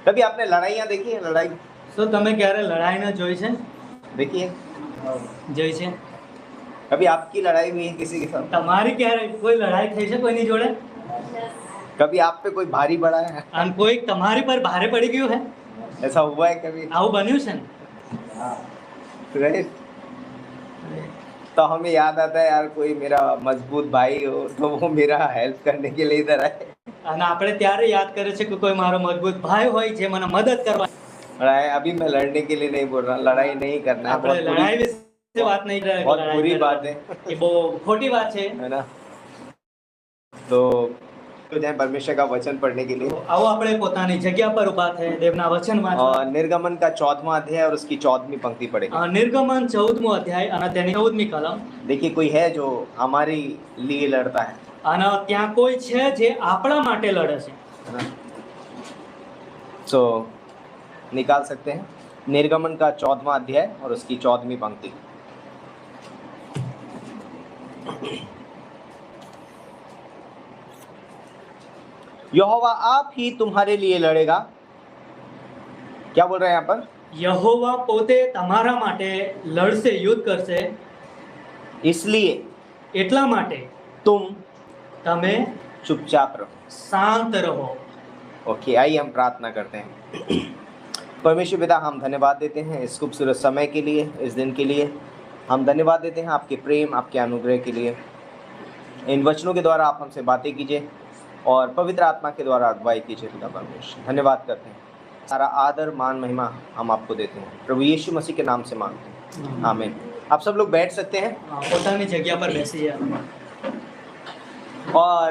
कभी आपने लड़ाइयाँ देखी है? लड़ाई શું તમે ક્યારે લડાઈને જોઈ છે? देखी है? જોઈ છે? कभी आपकी लड़ाई हुई है किसी के साथ? તમારી ક્યારે કોઈ લડાઈ થઈ છે કોઈની જોડે? कभी आप पे कोई भारी पड़ा है? અને કોઈ તમારી પર ભારે પડી ગયું है? ऐसा हुआ है कभी? આવું બન્યું છે ને? Right? तो हमें याद आता है यार, कोई मेरा मजबूत भाई हो तो वो मेरा हेल्प करने के लिए इधर आए। અને આપણે ત્યારે યાદ કરે છે કે કોઈ મારો મજબૂત ભાઈ હોય જે મને મદદ કરવા. लड़ाई अभी मैं लड़ने के लिए नहीं बोल रहा, लड़ाई नहीं करना है, આપણે बहुत લડાઈ बुरी, વિશે વાત નહીં કરે. बहुत बुरी बात है, એ બહુ ખોટી વાત છે. है ना? तो जाए परमेश्वर का वचन पढ़ने के लिए। આવો આપણે પોતાની જગ્યા પર ઊભા થઈએ દેવના વચન વાંચવા. निर्गमन का 14वां अध्याय और उसकी 14वीं पंक्ति पढ़ेंगे। નિર્ગમન 14મો અધ્યાય અને તેની 14મી કલમ. देखिए, कोई है जो हमारे लिए लड़ता है, અને ત્યાં કોઈ છે જે આપણા માટે લડે છે. है ना? तो निकाल सकते हैं निर्गमन का 14वां अध्याय और उसकी 14वीं पंक्ति। यहोवा आप ही तुम्हारे लिए लड़ेगा। क्या बोल रहे हैं यहाँ पर? यहोवा પોતે તમારા માટે લડશે, યુદ્ધ કરશે. इसलिए એટલા માટે तुम તમે चुपचाप रहो। શાંત રહો. ओके, आइए हम प्रार्थना करते हैं। परमेश्वर पिता, हम धन्यवाद देते हैं इस खूबसूरत समय के लिए, इस दिन के लिए। हम धन्यवाद देते हैं आपके प्रेम, आपके अनुग्रह के लिए। इन वचनों के द्वारा आप हमसे बातें कीजिए और पवित्र आत्मा के द्वारा अगुवाई कीजिए पिता परमेश्वर। धन्यवाद करते हैं, सारा आदर मान महिमा हम आपको देते हैं, प्रभु यीशु मसीह के नाम से मांगते हैं, आमीन। आप सब लोग बैठ सकते हैं પોતાની જગ્યા પર બેસી જાય. और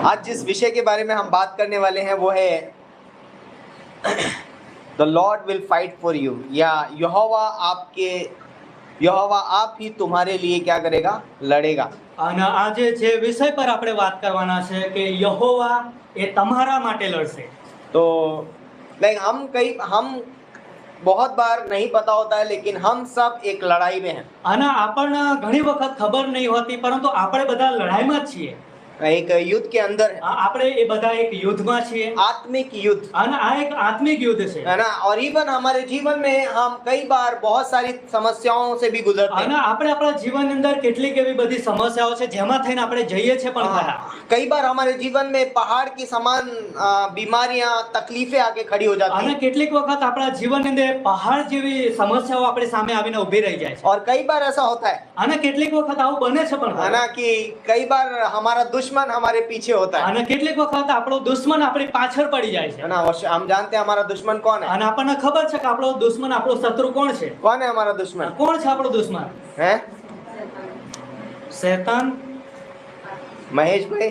आज जिस विषय के बारे में हम बात करने वाले हैं वो है the Lord will fight for you, या यहोवा आप ही तुम्हारे लिए क्या करेगा? लड़ेगा। અને આજે જે વિષય પર આપણે વાત કરવાના છે કે યહોવા એ તમારા માટે લડશે. तो लाइक हम बहुत बार नहीं पता होता है, लेकिन हम सब एक लड़ाई में हैं। અને આપણને ઘણી વખત ખબર નહીં હોતી, પરંતુ આપણે બધા લડાઈમાં જ છીએ. एक युद्ध के अंदर है, આપણે એ બધા એક યુદ્ધમાં છીએ. आत्मिक युद्ध, અને આ એક આત્મિક युद्ध છે. है ना? और इवन हमारे जीवन में हम कई बार बहुत सारी समस्याओं से भी गुजरते અને हैं। આપણે આપણા જીવનની અંદર કેટલીક એવી બધી સમસ્યાઓ છે જેમાં થઈને આપણે જઈએ છે પણ ખરા. कई बार हमारे जीवन में पहाड़ की समान बीमारियां, तकलीफें आके खड़ी हो जाती અને हैं, કેટલીક વખત આપણા જીવનની અંદર પહાડ જેવી સમસ્યાઓ આપણી સામે આવીને ઊભી રહી જાય છે. और कई बार ऐसा होता है, અને કેટલીક વખત આવું બને છે પણ है ખરા. ना, कि कई बार हमारा दुश्मन हमारे पीछे होता है અને કેટલીક વખત આપણો દુશ્મન આપણી પાછળ પડી જાય છે. है ना? और हम जानते हैं हमारा दुश्मन कौन है। અને આપણને ખબર છે કે આપણો દુશ્મન, આપણો શત્રુ કોણ છે? कौन है हमारा दुश्मन? કોણ છે આપણો દુશ્મન? है શૈતાન. महेश भाई,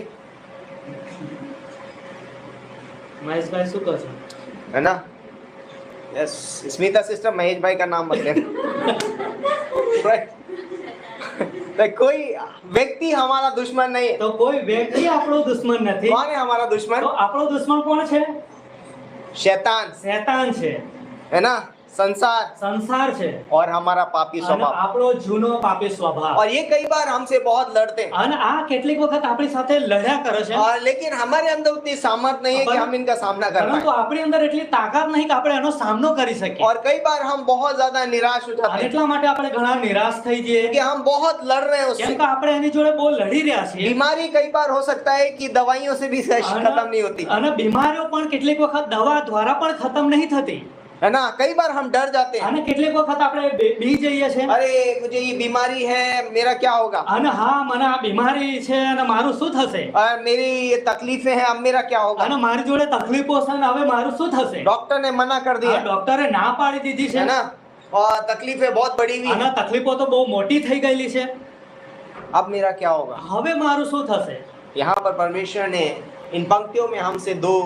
મહેશભાઈ શું કહો છો? है ना? यस, स्मिता सिस्टर, महेश भाई का नाम मत लेना। Right? तो कोई व्यक्ति हमारा दुश्मन नहीं है। તો કોઈ વ્યક્તિ આપણો દુશ્મન નથી. कौन है हमारा दुश्मन? તો આપણો દુશ્મન કોણ છે? शैतान, શૈતાન છે, है ना? संसार સંસાર છે, और हमारा पापी અને स्वभाव। આપણો જૂનો પાપી સ્વભાવ. और ये कई बार हमसे बहुत लड़ते हैं, અને આ કેટલીક વખત આપણી સાથે લડ્યા કરે છે. और लेकिन हमारे अंदर उतनी सामर्थ नहीं है कि हम इनका सामना कर પરંતુ पाए। આપણી અંદર એટલી તાકાત નહીં કે આપણે એનો સામનો કરી શકીએ. और कई बार हम बहुत ज्यादा निराश हो जाते અને हैं એટલા માટે આપણે ઘણા નિરાશ થઈ જઈએ कि हम बहुत लड़ रहे हैं કેમ उससे। કે આપણે એની જોડે બહુ લડી રહ્યા છીએ. बीमारी कई बार हो सकता है कि दवाइयों से भी खत्म नहीं होती, અને બીમારીઓ પણ કેટલીક વખત દવા દ્વારા પણ ખતમ નહીં થતી. है ना? कई बार हम डर जाते हैं, અને કેટલીક વખત આપણે બી જઈએ છે. अरे मुझे ये बीमारी है, मेरा क्या होगा? અને હા, મને આ બીમારી છે અને મારું શું થશે? और मेरी ये तकलीफें हैं, अब मेरा क्या होगा? અને મારી જોડે તકલીફો છે ને હવે મારું શું થશે? डॉक्टर ने मना कर આ दिया, ડોક્ટરે ના પાડી દીધી છે. है ना? और तकलीफें बहुत बड़ी हुई અને हैं, તકલીફો તો બહુ મોટી થઈ ગયેલી છે. अब मेरा क्या होगा? હવે મારું શું થશે? यहाँ पर परमेश्वर ने इन पंक्तियों में हमसे दो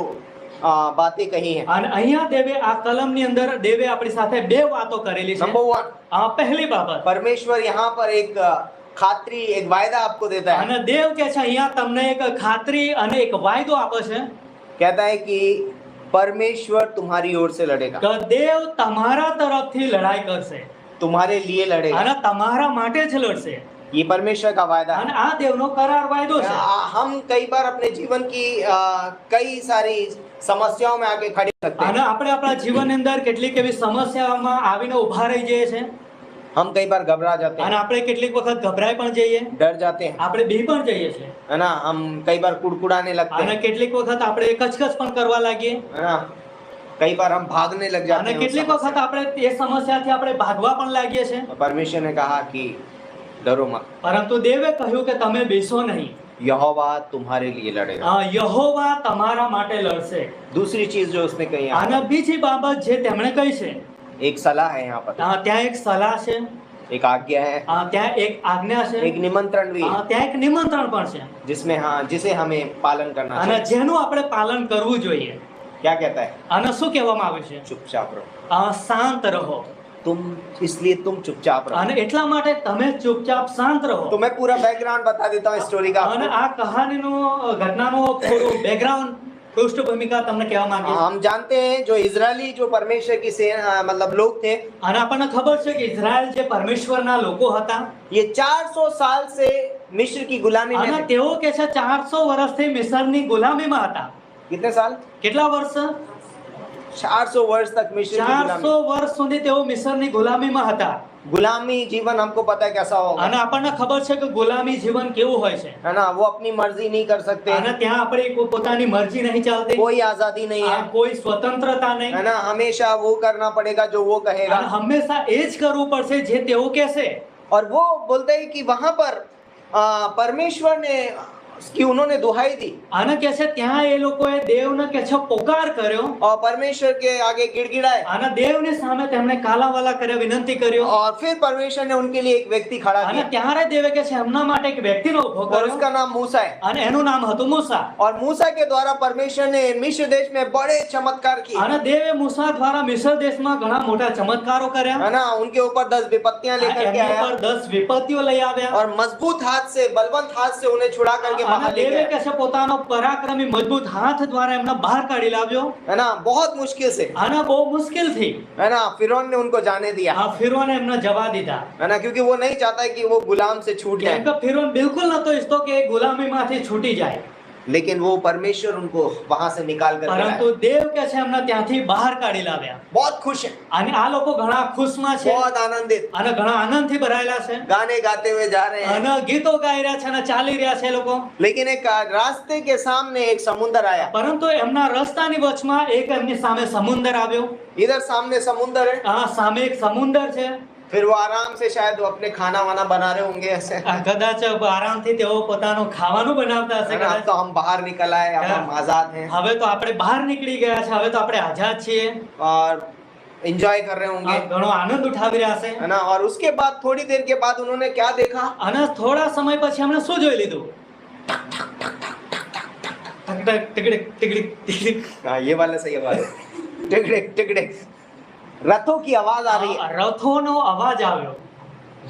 बातें कही हैं। અને અહીંયા દેવે આ કલમની અંદર દેવે આપણી સાથે બે વાતો કરેલી છે. नंबर 1, પહેલી બાબત, परमेश्वर यहाँ पर एक खातरी, एक वायदा आपको देता है। અને દેવ કે છે અહીંયા તમને એક ખાતરી અને એક વાયદો આપે છે कहता है कि परमेश्वर तुम्हारी ओर से लड़ेगा, કે દેવ તમારા તરફથી લડાઈ કરશે तुम्हारे लिए लड़ेगा। અને તમારા માટે જ લડશે. ये परमेश्वर का वायदा है। અને આ દેવનો કરાર વાયદો છે. हम कई बार अपने जीवन की कई सारी समस्याओं में आके खड़े हो सकते અને हैं। આપણે આપણા જીવનની અંદર કેટલીક એવી સમસ્યાઓમાં આવીને ઊભા રહી જઈએ છે हम कई बार घबरा जाते અને हैं, આપણે કેટલીક વખત ગભરાઈ પણ જઈએ, डर जाते हैं, આપણે બી પણ જઈએ છે है ना। हम कई बार कुड़कुड़ाने लगते અને हैं, કેટલીક વખત આપણે કચકચ પણ કરવા લાગીએ है ना। कई बार हम भागने लग जाते અને हैं उस કેટલીક समस्या વખત આપણે એ સમસ્યાથી આપણે ભાગવા પણ લાગીએ છે। से। परमेश्वर ने कहा कि डरो मत, પરંતુ દેવે કહ્યું કે તમે બેસો નહીં, यहोवा तुम्हारे लिए लड़ेगा। યહોવા તમારા માટે લડશે। दूसरी चीज जो उसने कही यहाँ અને બીજી બાબત જે તેમણે કહી છે, पर, एक सलाह है यहाँ पर, ત્યાં એક સલાહ છે, एक आज्ञा है, ત્યાં એક આજ્ઞા છે, एक निमंत्रण भी है, ત્યાં એક निमंत्रण પણ છે जिसमें जिसे हमें पालन करना અને चाहिए। જેનું આપણે પાલન કરવું જોઈએ। क्या कहता है? અને શું કહેવામાં આવ્યું છે? चुपचाप रहो। શાંત રહો। तुम इसलिए तुम चुपचाप रहो। અને એટલા માટે તમે ચૂપચાપ શાંત રહો। तो मैं पूरा बैकग्राउंड बता देता हूँ स्टोरी का અને आपको। આ કહાનીનો ઘટનાનો થોડું બેકગ્રાઉન્ડ પૃષ્ઠભૂમિકા તમને કહેવા માંગીએ છીએ। हम जानते हैं जो इजरायली जो परमेश्वर की सेना मतलब लोग थे, અને આપણને ખબર છે કે ઇઝરાયલ જે પરમેશ્વરના લોકો હતા ये 400 साल से मिस्र की गुलामी में અને थे। તેઓ કે છે 400 વર્ષથી મિસરની ગુલામીમાં હતા। कितने साल? કેટલા વર્ષ? 400 वर्ष तक मिस्र की 400 गुलामी। વર્ષ સુધી તેઓ મિસરની ગુલામીમાં હતા। गुलामी जीवन हमको पता है कैसा होगा, અને આપણને ખબર છે કે ગુલામી જીવન કેવું હોય છે है ना। वो अपनी मर्जी नहीं कर सकते, અને ત્યાં આપણે પોતાની મરજી નહીં ચાલતી, कोई आजादी नहीं है, કોઈ स्वतंत्रता નહીં है ना। हमेशा वो करना पड़ेगा जो वो અને कहेगा। હંમેશા એ જ કરવું પડશે જે તેઓ કહેશે। और वो बोलते हैं कि वहां पर परमेश्वर ने की उन्होंने दुहाई दी અને કે છે ત્યાં એ લોકોએ દેવને કે છે પોકાર કર્યો और परमेश्वर के आगे गिड़गिड़ाए, અને દેવની સામે તેમણે કાલાવાલા કર્યા, વિનંતી કર્યો और फिर परमेश्वर ने उनके लिए एक व्यक्ति खड़ा અને किया ત્યારે દેવે કે છે એમના માટે એક વ્યક્તિનો ઉભો और કર્યો उसका नाम मूसा है। અને એનું નામ હતું મૂસા। और मूसा के द्वारा परमेश्वर ने मिस्र देश में बड़े चमत्कार किए, અને દેવે મૂસા દ્વારા મિસ્ર દેશમાં ઘણા મોટા ચમત્કારો કર્યા, है ना। उनके ऊपर 10 विपत्तियां लेकर के એમની आया ઉપર 10 વિપત્તિઓ લઈ આવ્યા और मजबूत हाथ से, बलवंत हाथ से उन्हें छुड़ा करके અને बाहर ले દેવે गया, કે છે પોતાનો પરાક્રમી મજબૂત હાથ દ્વારા એમને બહાર કાઢી લાવ્યો है ना। बहुत मुश्किल से, અને બહુ મુશ્કેલથી है ना, फिरौन ने उनको जाने दिया, ફિરૌને એમને જવા દીધા। है ना, क्योंकि वो नहीं चाहता है कि वो गुलाम से छूट કેમ जाए। કે ફિરૌન બિલકુલ નતો ઈચ્છતો કે એ ગુલામીમાંથી છૂટી જાય, लेकिन वो परमेश्वर उनको वहां से निकाल कर પરંતુ દેવ કે છે એમને ત્યાંથી બહાર કાઢી લાવ્યા। बहुत खुश है, અને આ લોકો ઘણા ખુશમાં છે बहुत आनंदित, અને ઘણા આનંદથી ભરાયેલા છે गाने गाते हुए जा रहे हैं। અને ગીતો ગાઈ રહ્યા છે અને ચાલી રહ્યા છે એ લોકો। लेकिन एक रास्ते के सामने एक समुंदर आया, પરંતુ એમના રસ્તાની વચમાં એક એમની સામે સમુંદર આવ્યો। इधर सामने समुंदर है, સામે એક સમુંદર છે। फिर वो आराम से शायद वो अपने खाना वाना बना रहे होंगे ऐसे, કદાચ આરામથી તેઓ પોતાનું ખાવાનું બનાવતા હશે है ना। अब કદાચ। तो हम बाहर निकल आए, अब हम आजाद हैं હવે તો આપણે બહાર નીકળી ગયા છે, હવે તો આપણે આઝાદ છીએ, और एंजॉय कर रहे होंगे, ઘણો આનંદ ઉઠાવી રહ્યા છે। है ना। और उसके बाद थोड़ी देर के बाद उन्होंने क्या देखा? અને થોડા સમય પછી એમણે શું જોઈ લીધું? ટક ટક ટીકડીક ટીકડીક ટીકડીક। हाँ, ये वाला सही आवाज है। टिकड़िक टिकड़िक, रथों की आवाज आ रही है। રથોનો અવાજ આવ્યો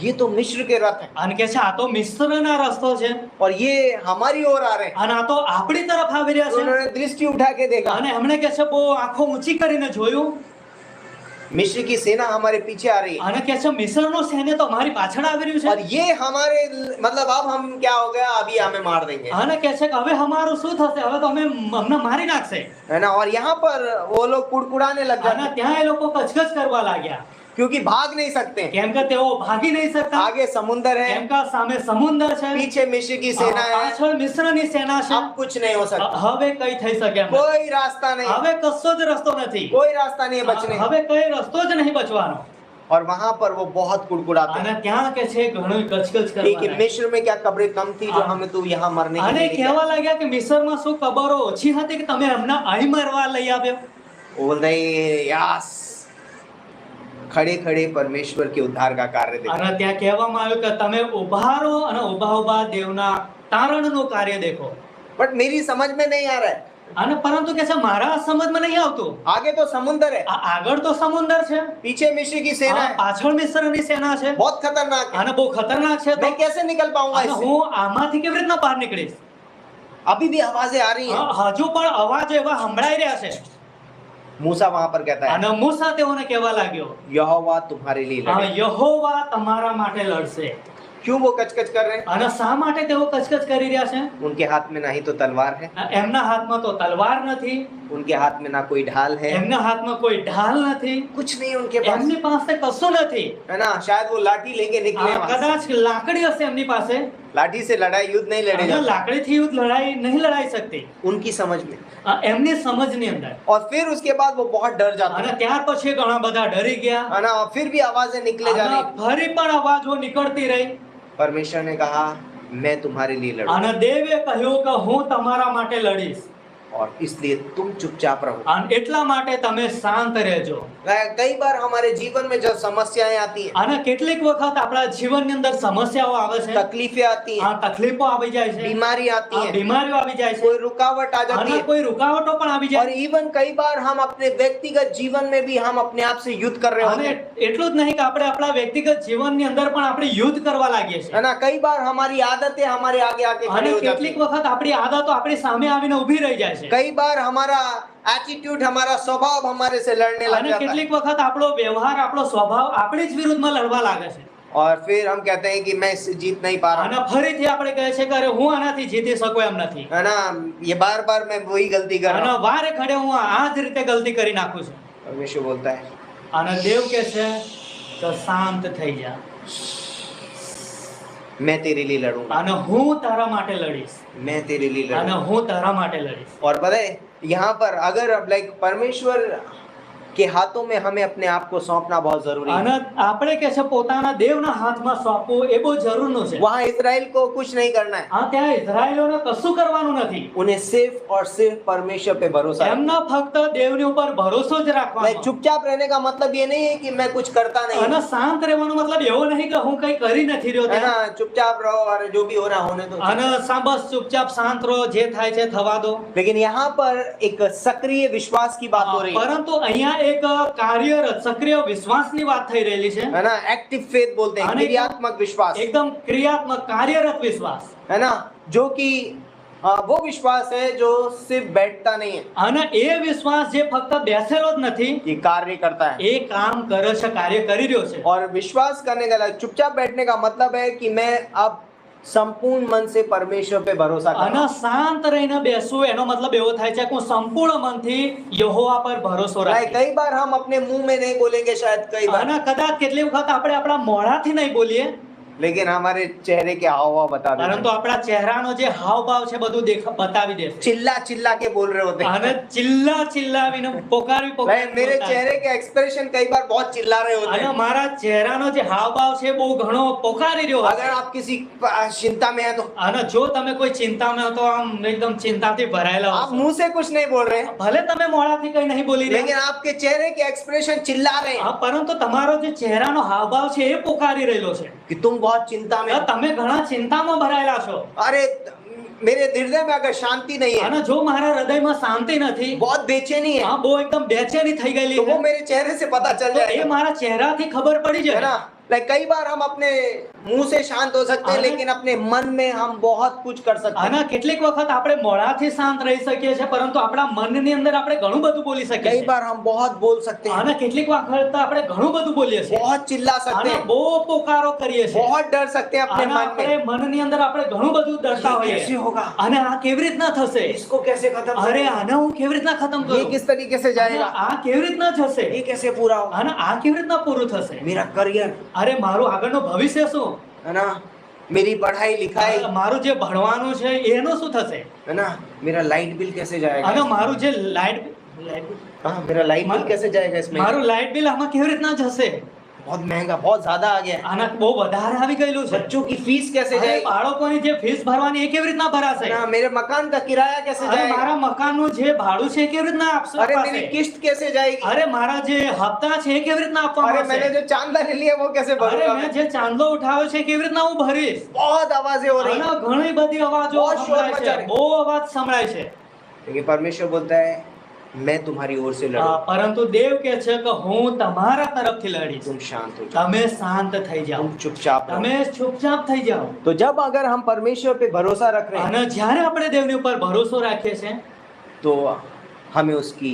ये तो मिस्र के रथ हैं અને કે છે આ તો મિસ્રના રસ્તો છે और ये हमारी ओर आ रहे हैं। અને આ તો આપણી તરફ આવી રહ્યા तो છે। उन्होंने दृष्टि उठा के देखा, અને એમણે કે છે બહુ આંખો ઊંચી કરીને જોયું मिस्र की सेना हमारे पीछे आ रही है અને કે છે મિસ્રનું સૈન્ય તો અમારી પાછળ આવી રહ્યું और છે। ये हमारे मतलब अब हम क्या हो गया, अभी हमें मार देंगे, અને કે છે કે હવે અમારું શું થશે? હવે તો અમે અમને મારી નાખશે। है ना। और यहाँ पर वो लोग कुड़कुड़ाने लग जाते અને हैं, ત્યાં એ લોકો કચકચ કરવા લાગ્યા, क्योंकि भाग नहीं सकते हैं। કેમ કે તેઓ ભાગી નહીં શકતા, आगे समुंदर है, કેમ કે સામે સમુદ્ર છે, पीछे मिस्र की सेना है, પાછળ મિસ્રની સેના છે। अब कुछ नहीं हो सकता, હવે કઈ થઈ શકે એમ નથી। कोई रास्ता नहीं, હવે कशो ज रस्तो નથી, कोई रास्ता नहीं है बचने का। હવે કઈ રસ્તો જ નહીં બચવાનો। और वहां पर वो बहुत कुड़कुड़ाते અને हैं ત્યાં કે છે ઘણું કચકચ कि કરવા मिस्र में क्या कब्रें कम थी जो हाँ। हमें तू यहाँ मरने के અને लिए लेके કહેવા લાગ્યા કે મિસરમાં શું કબરો ઓછી હતી કે તમે અમને અહીં મરવા લઈ આવ્યો? आया। वो बोलते हैं यास, खड़े खड़े परमेश्वर के उद्धार का कार्य देखो। અને ત્યાં કહેવામાં આવ્યું કે તમે ઊભા રહો અને ઊભા ઊભા દેવના તારણનું કાર્ય દેખો। बट मेरी समझ में नहीं आ रहा है, અને પરંતુ કે છે મારા સમજમાં નહીં આવતું। आगे तो समुंदर है, આગળ તો સમુદ્ર છે, पीछे मिस्र की सेना है, પાછળ મિસ્રની સેના છે बहुत खतरनाक है। અને બહુ ખતરનાક છે। તો मैं कैसे निकल पाऊंगा અને इससे? હું આમાંથી કેવી રીતના બહાર નીકળીશ? अभी भी आवाजें आ रही हैं। હજુ પણ અવાજ એવા સંભળાઈ રહ્યા છે। मूसा वहां पर कहता है, અને મૂસા તેઓને કહેવા લાગ્યો यहोवा तुम्हारे लिए लड़े। યહોવા તમારા માટે લડશે। क्यों वो कचकच कर रहे हैं? અને શા માટે તેઓ કચકચ કરી રહ્યા છે? उनके हाथ में ना ही तो तलवार है, એમના હાથમાં તો તલવાર નથી, उनके हाथ में ना कोई ढाल है, એમના હાથમાં કોઈ ઢાલ નથી, कुछ नहीं उनके पास, એમની પાસે કશું નથી। है ना। शायद वो लाठी लेके निकले वहां से। કદાચ લાકડી હશે એમની પાસે, लाठी से लड़ाई युद्ध नहीं लड़े અને जाते લાકડીથી યુદ્ધ લડાઈ નહીં લડાઈ શકતી उनकी समझ में। એમની સમજની અંદર। और फिर उसके बाद वो बहुत डर जाते અને हैं, ત્યાર પછી ઘણા બધા ડરી ગયા, है ना। और फिर भी आवाजें निकले जा અને रही। ફરી પણ અવાજો નીકળતી રહી। परमेश्वर ने कहा मैं तुम्हारे लिए लड़ूंगा, અને દેવે કહ્યું કે હું તમારા માટે લડીશ, और इसलिए तुम चुपचाप रहो। અને એટલા માટે તમે શાંત રહેજો। कई बार हमारे जीवन में जब समस्याएं आती हैं, અને કેટલીક વખત આપણા જીવનની અંદર સમસ્યાઓ આવે છે, तकलीफें आती हैं, તકલીફો આવી જાય છે, बीमारी आती है, બીમારીઓ આવી જાય છે, कोई रुकावट आ जाती અને है, કોઈ रुकावटો પણ આવી और જાય। इवन कई बार हम अपने व्यक्तिगत जीवन में भी हम अपने आप से युद्ध कर रहे होते અને हैं, એટલું જ નહીં કે આપણે આપણા વ્યક્તિગત જીવનની અંદર પણ આપણે યુદ્ધ કરવા લાગીએ છીએ। है ना। कई बार हमारी आदतें हमारे आगे आके खड़ी અને हो जाती કેટલીક हैं। વખત આપણી આદતો આપણી સામે આવીને ઊભી રહી જાય છે। कई बार हमारा एटीट्यूड, हमारा स्वभाव हमारे से लड़ने लग અને जाता है, કેટલીક વખત આપણો વ્યવહાર આપણો સ્વભાવ આપણી જ વિરુદ્ધમાં લડવા લાગે છે। और फिर हम कहते हैं कि मैं इससे जीत नहीं पा रहा અને ફરીથી આપણે કહે છે કે અરે હું આનાથી જીતી શકું એમ નથી, है ना। ये बार बार मैं वही गलती कर અને रहा हूँ। વારે ઘડે હું આ જ રીતે ગલતી કરી નાખું છું। परमेश्वर बोलता है અને દેવ કહે છે કે શાંત થઈ જા, मैं तेरे लिए लड़ूंगा, અને હું તારા માટે લડીશ, मैं तेरे लिए અને लड़ूंगा। હું તારા માટે લડીશ। और पता है यहाँ पर अगर अब लाइक परमेश्वर के हाथों में हमें अपने आप को सौंपना बहुत जरूरी અને है। આપણે કે છે પોતાના દેવના હાથમાં સોંપવું એ બહુ જરૂરનું છે। वहाँ इजराइल को कुछ नहीं करना है, ત્યાં ઇઝરાયેલોને કશું કરવાનું નથી, उन्हें सिर्फ और सिर्फ परमेश्वर पे भरोसा रखना એમના ફક્ત દેવની ઉપર ભરોસો જ है। રાખવાનો। चुपचाप रहने का मतलब ये नहीं है कि मैं कुछ करता नहीं અને हूँ, શાંત રહેવાનો મતલબ એવો નહીં કે હું કઈ કરી નથી રહ્યો है ત્યાં। ना। चुपचाप रहो और जो भी हो रहा होने दो। અને બસ ચૂપચાપ શાંત રહો, જે થાય છે થવા દો। लेकिन यहाँ पर एक सक्रिय विश्वास की बात हो रही है, પરંતુ અહીંયા એક કાર્યરત સક્રિય વિશ્વાસની વાત થઈ રહેલી છે, है ना। एक्टिव फेथ बोलते हैं, अनेक- क्रियात्मक विश्वास, એકદમ ક્રિયાત્મक કાર્યરત વિશ્વાસ। है ना। जो कि वो विश्वास है जो सिर्फ बैठता नहीं है, અને એ વિશ્વાસ જે ફક્ત બેસેલો જ નથી, ये कार्य करता है। એ કામ કરે છે, કાર્ય કરી રહ્યો છે। और विश्वास करने का चुपचाप बैठने का मतलब है कि मैं अब संपूर्ण मन से परमेश्वर पे भरोसा कर અને रहा हूं। શાંત રહીને બેસવું એનો મતલબ એવો થાય છે કે હું સંપૂર્ણ મનથી યહોવા પર ભરોસો भाई, રાખીશ। कई बार हम अपने मुंह में नहीं बोलेंगे शायद, कई बार, અને કદાચ કેટલી વખત આપણે આપણા મોઢાથી નહીં બોલીએ, लेकिन हमारे चेहरे के हाव बता देते પરંતુ हैं। આપણા ચહેરાનો જે હાવભાવ છે બધું બતાવી દેશે। चिल्ला चिल्ला के बोल रहे होते અને हैं। ચિલ્લાવીને પોકારી भाई, પોકારી मेरे બોલતા. चेहरे के एक्सप्रेशन कई बार बहुत चिल्ला रहे होते અને हैं। મારા ચહેરાનો જે હાવભાવ છે બહુ ઘણો પોકારી રહ્યો अगर હશે। आप किसी चिंता में है तो અને જો તમે કોઈ ચિંતામાં હો તો આમ એકદમ ચિંતાથી ભરાયેલા आप હશો। मुंह से कुछ नहीं बोल रहे हैं, ભલે તમે મોઢાથી કઈ નહીં બોલી लेकिन રહ્યા, आपके चेहरे के एक्सप्रेशन चिल्ला रहे हैं પરંતુ તમારો જે ચહેરાનો હાવભાવ છે એ પોકારી રહેલો છે कि तुम बहुत चिंता में हो। તમે ઘણા ચિંતામાં ભરાયેલા છો। अरे मेरे हृदय में अगर शांति नहीं है, અને જો મારા હૃદયમાં શાંતિ નથી, बहुत बेचैनी है, બહુ એકદમ બેચેની થઈ ગયેલી तो છે, वो मेरे चेहरे से पता चल તો એ जाएगा, મારા ચહેરાથી ખબર પડી है જાય। ना। लाइक कई बार हम अपने मुंह से शांत हो सकते हैं, अरे- लेकिन अपने मन में हम बहुत कुछ कर सकते हैं। અને કેટલીક વખત આપણે મોઢાથી શાંત રહી શકીએ છીએ, પરંતુ આપણા મનની અંદર આપણે ઘણું બધું બોલી શકીએ कई છીએ। बार हम बहुत बोल सकते हैं, અને કેટલીક વખત આપણે ઘણું બધું બોલીએ છીએ, बहुत चिल्ला सकते અને हैं, બહુ પોકારો કરીએ છીએ, बहुत डर सकते हैं अपने અને मन આપણે में। મનની અંદર આપણે ઘણું બધું ડરતા ये હોઈએ। कैसे होगा, અને આ કેવી રીતના થશે, इसको कैसे खत्म અરે करें, આને હું કેવી રીતના ખતમ ये કરું, किस तरीके से અને जाएगा, આ કેવી રીતના જશે, ये कैसे पूरा होगा, અને આ કેવી રીતના પૂરું થશે, मेरा करियर, અરે મારું આગળનું ભવિષ્ય શું, है ना, मेरी पढ़ाई लिखाई, મારું જે ભણવાનું છે એનું શું થશે, है ना, मेरा लाइट बिल कैसे અને जाएगा, મારું જે લાઇટ हाँ मेरा लाइट बिल कैसे जाएगा इसमें, મારું લાઇટ બિલ આમાં કેવી રીતના જશે, बहुत महंगा, बहुत ज्यादा आ गया है। આના બહુ વધારે આવી ગયેલું છે, बच्चों की फीस कैसे અરે जाएगी, બાળકોની જે ફીસ ભરવાની એ કેવી રીતના ભરાશે, है ना, मेरे मकान का किराया कैसे અરે जाएगा, મારા મકાનનું જે ભાડું છે એ કેવી રીતના अरे આપશે, मेरी किस्त कैसे जाएगी, અરે મારા જે હપ્તા છે એ કેવી રીતના આપવામાં अरे मैंने આવશે, जो चांदा ले लिया वो कैसे અરે भरूंगा મેં मैं? જે ચાંદલો ઉઠાવ્યો છે એ કેવી રીતના હું ભરીશ, बहुत आवाजें हो रही આના हैं, ઘણી બધી અવાજો बहुत शोर સંભળાય મચા છે, રહી। બહુ અવાજ સંભળાય છે। लेकिन परमेश्वर बोलता है मैं तुम्हारी ओर से लड़ूं, પરંતુ દેવ કહે છે કે હું તમારા તરફથી લડીશ, तुम शांत हो जाओ, તમે શાંત થઈ જાઓ, तुम चुपचाप रहो। તમે ચૂપચાપ થઈ જાઓ। तो जब अगर हम परमेश्वर पे भरोसा रख रहे हैं અને જ્યારે આપણે દેવની ઉપર ભરોસો રાખીએ છીએ तो हमें उसकी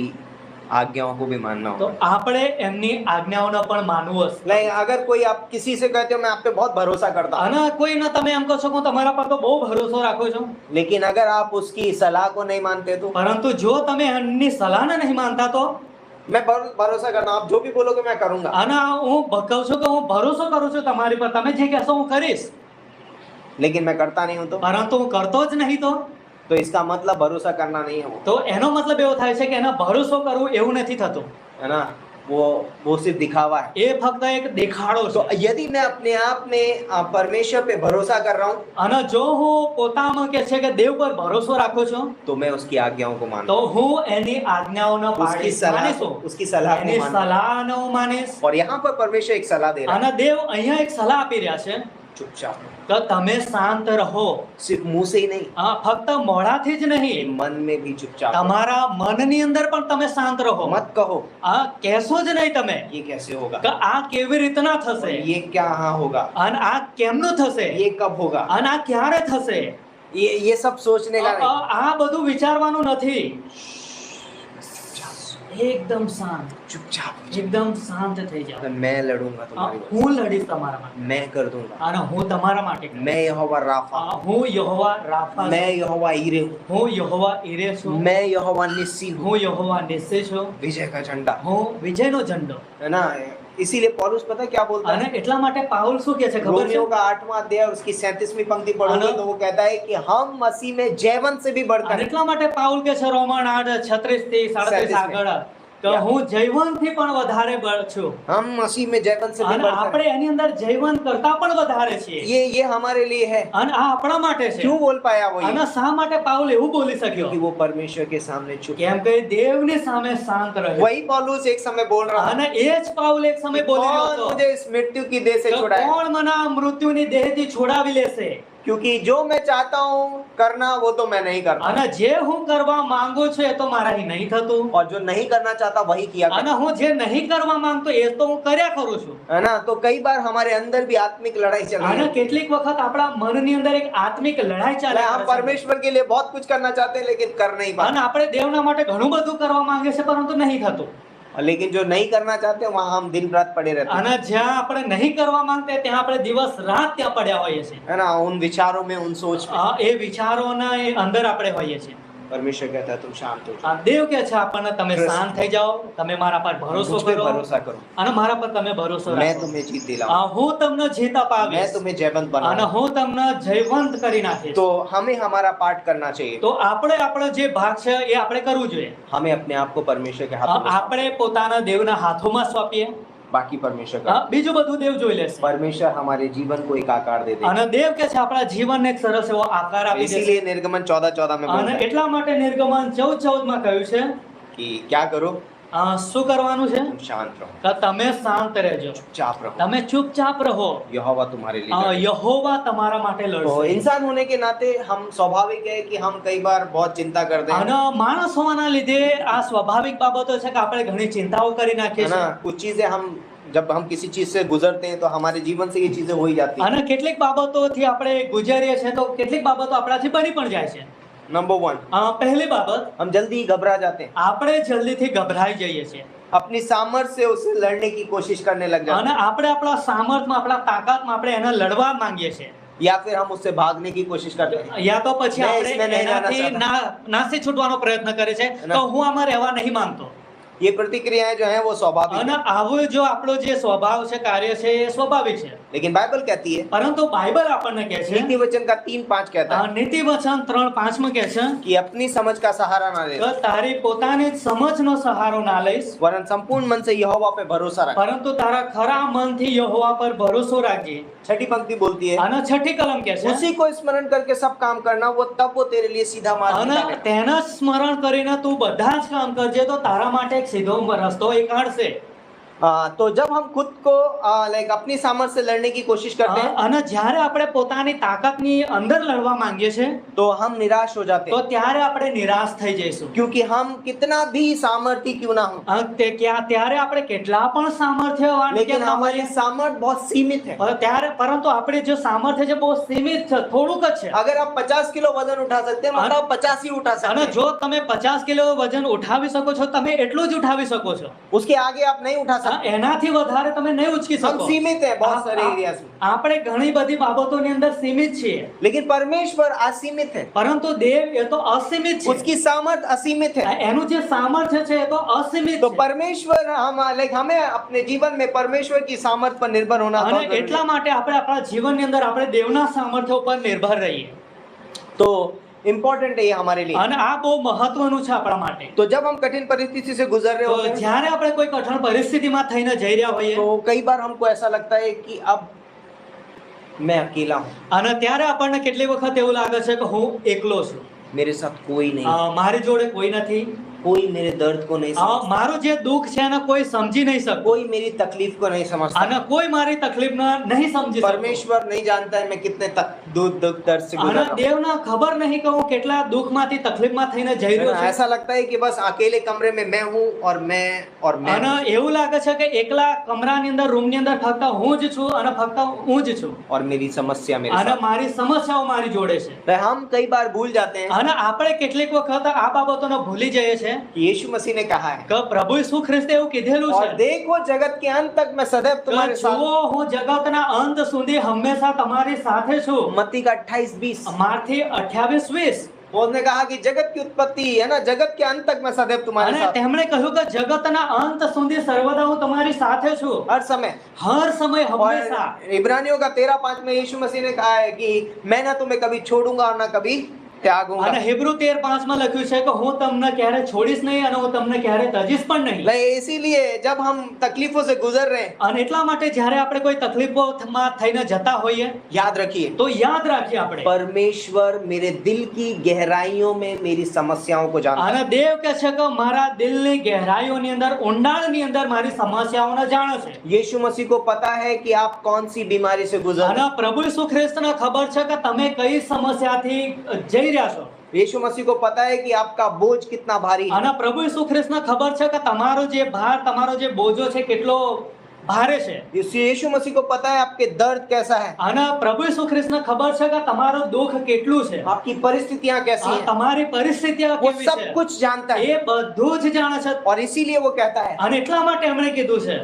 आज्ञाओं को भी मानना તો होगा। આપણે એમની આજ્ઞાઓને પણ માનવું હશે. नहीं, अगर कोई आप किसी से कहते हो मैं आप पे बहुत भरोसा करता हूँ, અને કોઈને તમે એમ કહો છો કે હું તમારા પર તો બહુ ભરોસો રાખું છું, लेकिन अगर आप उसकी सलाह को नहीं मानते तो પરંતુ જો તમે એમની સલાહને નહીં માનતા તો मैं भरोसा करता हूँ, आप जो भी बोलोगे मैं करूंगा, અને હું કહું છું કે હું ભરોસો કરું છું તમારી પર, તમે જે કહેશો હું કરીશ, लेकिन मैं करता नहीं हूँ પરંતુ હું કરતો જ નહીં तो इसका मतलब भरोसा करना नहीं है वो, તો એનો મતલબ એવો થાય છે કે એનો ભરોસો કરવું એવું નથી થતું. है ना। वो सिर्फ दिखावा है। એ ફક્ત એક દેખાડો तो છે. यदि मैं अपने आप में परमेश्वर पे भरोसा कर रहा हूँ અને જો હું પોતામાં કે છે કે देव पर ભરોસો રાખું છું तो मैं उसकी आज्ञाओं को मानता તો हूँ, હું એની આજ્ઞાઓને માનીશું, उसकी सलाह એની को मानता સલાહને હું માનીશ. हूँ। और यहाँ पर परमेश्वर एक सलाह दे रहा અને દેવ અહીંયા એક સલાહ આપી રહ્યા છે है, चुपचाप, કે તમે શાંત રહો. सिर्फ मुंह से ही नहीं, ફક્ત મોઢાથી જ નહીં, मन में भी चुपचाप रहो। તમારા મનની અંદર પણ તમે શાંત રહો. मत कहो કહેશો જ નહીં તમે ये कैसे होगा, કે આ કેવી રીતના થશે, ये क्या हाँ होगा, અને આ કેમનું થશે, ये कब होगा, અને આ ક્યારે થશે. ये सब सोचने का नहीं। આ બધું વિચારવાનું નથી. એકદમ શાંત, चुपचाप, એકદમ શાંત થઈ જાઓ. मैं लड़ूंगा तुम्हारी वजह હું લડીશ તમારા માટે, से, मैं कर दूंगा, અને હું તમારા માટે કરીશ. मैं यहोवा राफा, હું યહોવા રાફા છું. मैं यहोवा ईरे हूँ, હું યહોવા ઈરે છું. मैं यहोवा निस्सी हूँ, હું યહોવા નિસ્સે છું. विजय का झंडा, હું વિજયનો ઝંડો. है ना। इसीलिए पौलुस पता है क्या बोलता અને है, એટલા માટે પાઉલ શું કહે છે ખબર છે? रोमियो का 8वां अध्याय और उसकी 37वीं पंक्ति पढ़ोगे अन- तो वो कहता है कि हम मसीह में जैवन से भी बढ़कर અને એટલા માટે પાઉલ કે છે રોમન 8:36 થી 37 આગળ કે હું જૈવનથી પણ વધારે બળ છું. हम मसीह में जैवन से भी અને बढ़कर, આપણે એની અંદર જૈવન કરતા પણ વધારે છીએ. ये हमारे लिए है। અને આ આપણા માટે છે. क्यों बोल पाया वो ये? અને શા માટે પાઉલ એવું બોલી શક્યો? क्योंकि वो परमेश्वर के सामने चुप। કેમ કે દેવની સામે શાંત રહ્યો. वही पौलुस एक समय बोल रहा था, અને એ જ પાઉલ એક સમય બોલી રહ્યો कौन હતો मुझे इस मृत्यु की देह से કે छुड़ाए, કોણ મને આ મૃત્યુની દેહથી છોડાવી લેશે? क्योंकि जो मैं चाहता हूँ करना वो तो मैं नहीं करता, અને જે હું કરવા માંગુ છું એ તો મારાથી નહીં થતું, और जो नहीं करना चाहता वही किया करता, અને હું જે નહીં કરવા માંગતો એ તો હું કર્યા કરું છું. है ना। तो कई बार हमारे अंदर भी आत्मिक लड़ाई चल रही અને है। કેટલીક વખત આપણા મનની અંદર એક આત્મિક લડાઈ ચાલે हम છે. परमेश्वर के लिए बहुत कुछ करना चाहते हैं लेकिन कर नहीं पाते, અને આપણે દેવના માટે ઘણું બધું કરવા માંગે છે પરંતુ નહીં થતું. लेकिन जो नहीं करना चाहते वहाँ हम दिन रात पड़े रहते हैं, અને જ્યાં આપણે નહીં કરવા માંગતા ત્યાં આપણે દિવસ રાત ત્યાં પડ્યા હોઈએ છીએ. है ना। उन विचारों में, उन सोच में એ વિચારોના એ અંદર આપણે હોઈએ છીએ. परमेश्वर कहता है तुम शांत हो जाओ, દેવ કે છે આપણને તમે શાંત થઈ જાઓ, તમે મારા પર ભરોસો मुझ पे કરો भरोसा करो, અને મારા પર તમે ભરોસો मैं રાખો. तुम्हें जीत दिलाऊं, હું તમને જીત मैं અપાવીશ तुम्हें जयवंत અને बनाऊं। હું તમને જયવંત કરી નાખીશ. तो हमें हमारा पार्ट करना चाहिए, તો આપણે આપણો જે ભાગ છે એ આપણે કરવું જોઈએ. हमें अपने आप को परमेश्वर के हाथों में सौंपना। આપણે પોતાના દેવના હાથોમાં સોંપીએ, बाकी परमेश्वर का, બીજું બધું દેવ જોઈ લેશે. परमेश्वर हमारे जीवन को एक आकार दे दे। અને દેવ કે છે આપણા જીવનને એક સરસ એવો આકાર આપી દેશે. इसीलिए निर्गमन 14:14 में અને बोलता है એટલા માટે નિર્ગમન 14:14 માં કહ્યું છે कि क्या करो, શું કરવાનું છે? तुम शांत रहो, કે તમે શાંત રહેજો, चाप रहो, તમે ચૂપચાપ રહો. यहोवा तुम्हारे लिए लड़ेगा। યહોવા તમારા માટે तो લડશે. इंसान होने के नाते हम स्वाभाविक है कि हम कई बार बहुत चिंता करते हैं, અને માણસ હોવાના લીધે આ સ્વાભાવિક બાબતો છે કે આપણે ઘણી ચિંતાઓ કરી નાખીએ है છીએ. ना। कुछ चीजें हम जब हम किसी चीज से गुजरते हैं तो हमारे जीवन से ये चीजें हो ही जाती हैं। અને કેટલીક બાબતોથી આપણે ગુજરીએ છીએ તો કેટલીક બાબતો આપણાથી બની પણ જાય છે. नंबर 1, પહેલી બાબત, हम जल्दी ही घबरा जाते हैं, આપણે जल्दीથી ગભરાઈ જઈએ છીએ अपनी सामर्थ्य से उससे लड़ने की कोशिश करने लग जाते અને આપણે આપણા સામर्थ्यમાં, આપણા તાકાતમાં આપણે એને લડવા માંગીએ છીએ. हैं, या फिर हम उससे भागने की कोशिश करते हैं। યા તો પછી मैं આપણે इसमें नहीं रहना એનાથી चाहता। નાસી છૂટવાનો પ્રયત્ન કરે છે ना। તો હું આમાં રહેવા નહીં માંગતો. ये प्रतिक्रियाएं जो हैं वो स्वाभाविक અને हैं, આવો જો આપણો જે સ્વભાવ છે, કાર્ય છે એ સ્વાભાવિક છે. लेकिन बाइबल कहती है, પરંતુ બાઇબલ આપણને કહે છે, नीति वचन का 3:5 कहता है નીતિ વચન 3:5 માં કહે છે कि अपनी समझ का सहारा ना ले, કે તારી પોતાની જ સમજનો સહારો ના લઈશ, वरन संपूर्ण मन से यहोवा पे भरोसा रख। પરંતુ તારા ખરા મનથી યહોવા પર ભરોસો રાખજે. छठी पंक्ति बोलती है, અને છઠ્ઠી કલમ કહે છે, उसी को स्मरण करके सब काम करना, वो तब वो तेरे लिए सीधा मार्ग અને निकालेगा। તેના સ્મરણ કરીને તું બધા જ કામ કરજે તો તારા માટે એક સીધો રસ્તો એ કાઢશે. तो जब हम खुद को लाइक अपनी सामर्थ्य से लड़ने की कोशिश करते हैं અને જ્યારે આપણે પોતાની તાકાતની અંદર લડવા માંગીએ છીએ तो हम निराश हो जाते તો हैं, ત્યારે આપણે નિરાશ થઈ જઈશું. क्योंकि हम कितना भी सामर्थ्य क्यों ना हो, ત્યારે આપણે કેટલા પણ સામર્થ્યવાન लेकिन કેમ ના हमारी હોઈએ, सामर्थ्य बहुत सीमित है। ત્યારે પરંતુ આપણે જે સામર્થ્ય છે બહુ સીમિત છે, થોડુંક જ છે. अगर आप 50 किलो वजन उठा सकते हैं मतलब 50 ही उठा सकते અને हैं, જો તમે 50 કિલો વજન ઉઠાવી શકો છો, તમે એટલું જ ઉઠાવી શકો છો. उसके आगे आप नहीं उठा सकते। એનાથી વધારે તમે નહીં ઉચકી हम શકો. सीमित है बहुत सारे एरियाज में, આપણે ઘણી બધી બાબતોની અંદર સીમિત છીએ, लेकिन परमेश्वर असीमित है, પરંતુ દેવ એ તો અસીમિત છે. उसकी सामर्थ्य असीमित है। એનું જે સામર્થ્ય છે એ તો અસીમિત तो છે. परमेश्वर हम लाइक हमें अपने जीवन में परमेश्वर की सामर्थ्य पर निर्भर होना અને बहुत जरूरी એટલા है। માટે આપણે આપણા જીવનની અંદર આપણે દેવના સામર્થ્ય ઉપર નિર્ભર રહીએ. तो इम्पोर्टेंट है ये हमारे लिए। અને આ બહુ મહત્વનું છે આપણા માટે. तो जब हम कठिन परिस्थिति से गुजर रहे તો होते हैं જ્યારે આપણે કોઈ કઠણ પરિસ્થિતિમાં થઈને જઈ રહ્યા હોઈએ तो कई बार हमको ऐसा लगता है कि अब मैं अकेला हूँ, અને ત્યારે આપણને કેટલી વખત એવું લાગે છે કે હું એકલો છું, मेरे साथ कोई नहीं, મારી જોડે કોઈ નથી, कोई मेरे दर्द को नहीं समझता, મારું જે દુઃખ છે એને કોઈ સમજી નહીં શકતું, कोई मेरी तकलीफ को नहीं समझता। અને કોઈ મારી તકલીફને નહીં સમજી શકતું. परमेश्वर नहीं जानता है मैं कितने दुख दर्द से गुजर અને रहा हूँ। દેવના ખબર નહીં કે હું કેટલા દુઃખમાંથી તકલીફમાં થઈને જઈ है રહ્યો ना? છું. ऐसा लगता है कि बस अकेले कमरे में मैं हूँ और मैं અને એવું लागे છે કે એકલા કમરાની અંદર રૂમની અંદર ફક્ત હું જ છું અને ફક્ત હું જ છું, और मेरी समस्या मेरे અને साथ। મારી સમસ્યાઓ મારી જોડે છે. तो हम कई बार भूल जाते हैं અને આપણે કેટલીક વખત આ બાબતોને ભૂલી જઈએ છે कि यीशु मसीह ने कहा है, કે પ્રભુ ઈસુ ખ્રિસ્તે એવું કીધેલું और છે देखो जगत के अंत तक मैं सदैव કે तुम्हारे साथ। જુઓ હું જગતના અંત સુધી હંમેશા તમારી સાથે છું. मत्ती का 28:20 માર્થી 28:20. उसने कहा कि जगत की उत्पत्ति है ना, जगत के अंत तक मैं सदैव तुम्हारे અને साथ, તેમણે કહ્યું કે જગતના અંત સુધી સર્વદા હું તમારી સાથે છું, हर समय। હર સમય હંમેશા. और इब्रानियों का 13:5 में यीशु मसीह ने कहा है कि मैं ना तुम्हें कभी छोड़ूंगा और ना कभी त्यागूंगा। અને હિબ્રુ 13:5 માં લખ્યું છે કે હું તમને ક્યારે છોડીશ નહીં અને હું તમને ક્યારે તજીશ પણ નહીં. इसीलिए जब हम तकलीफों से गुजर रहे हैं, અને એટલા માટે જ્યારે આપણે કોઈ તકલીફોમાં થઈને જતા હોઈએ याद रखिए તો યાદ રાખીએ આપણે, परमेश्वर मेरे दिल की गहराइयों में मेरी समस्याओं को जानता है। અને દેવ કહે છે કે મારા દિલની ગહેરાઈઓની અંદર ઊંડાણની અંદર મારી સમસ્યાઓને જાણે છે. यीशु मसीह को पता है कि आप कौन सी बीमारी से गुजर रहे અને પ્રભુ ઈસુ ખ્રિસ્તને ખબર છે કે તમે કઈ સમસ્યાથી જઈ રહ્યા છો. हैं। यीशु मसीह को पता है कि आपका बोझ कितना भारी है। અને પ્રભુ ઈસુ ખ્રિસ્તને ખબર છે કે તમારો જે ભાર, તમારો જે બોજો છે કેટલો ભારે છે. यीशु मसीह को पता है आपके दर्द कैसा है, અને પ્રભુ ઈસુ ખ્રિસ્તને ખબર છે કે તમારો દુઃખ કેટલું છે, आपकी परिस्थितियां कैसी हैं, તમારી પરિસ્થિતિઓ वो કેવી सब છે, कुछ जानता है। એ બધું જ જાણે છે. और इसीलिए वो कहता है, અને એટલા માટે એમણે કીધું છે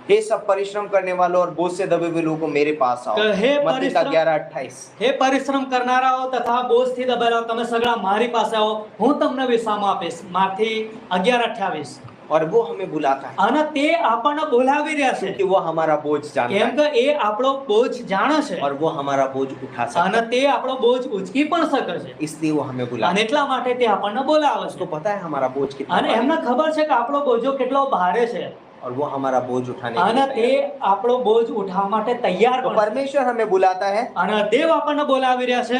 हे सब परिश्रम करने वालों और बोझ से दबे हुए लोगों को मेरे पास आओ। કે હે मत्ती का परिश्रम 11:28। હે પરિશ્રમ કરનારાઓ તથા બોજથી દબાયેલા તમે સગળા મારી પાસે આવો, હું તમને વિશ્રામ આપીશ. માર્થી 11:28. और वो हमें बुलाता है અને તે આપણને બોલાવી રહ્યા છે कि वो हमारा बोझ जानता કેમ है કે એ આપણો બોજ જાણે છે और वो हमारा बोझ उठा सकता અને તે આપણો બોજ ઉચકી પણ શકે છે. है, इसलिए वो हमें बुलाता અને है। એટલા માટે તે આપણને બોલાવે उसको છે. पता है हमारा बोझ कितना અને भारी એમને ખબર છે કે આપણો બોજો કેટલો ભારે છે, है और वो हमारा बोझ उठाने के અને लिए તે तैयार है। આપણો બોજ ઉઠાવવા માટે તૈયાર तो પણ છે. परमेश्वर हमें बुलाता है, અને દેવ આપણને બોલાવી રહ્યા છે,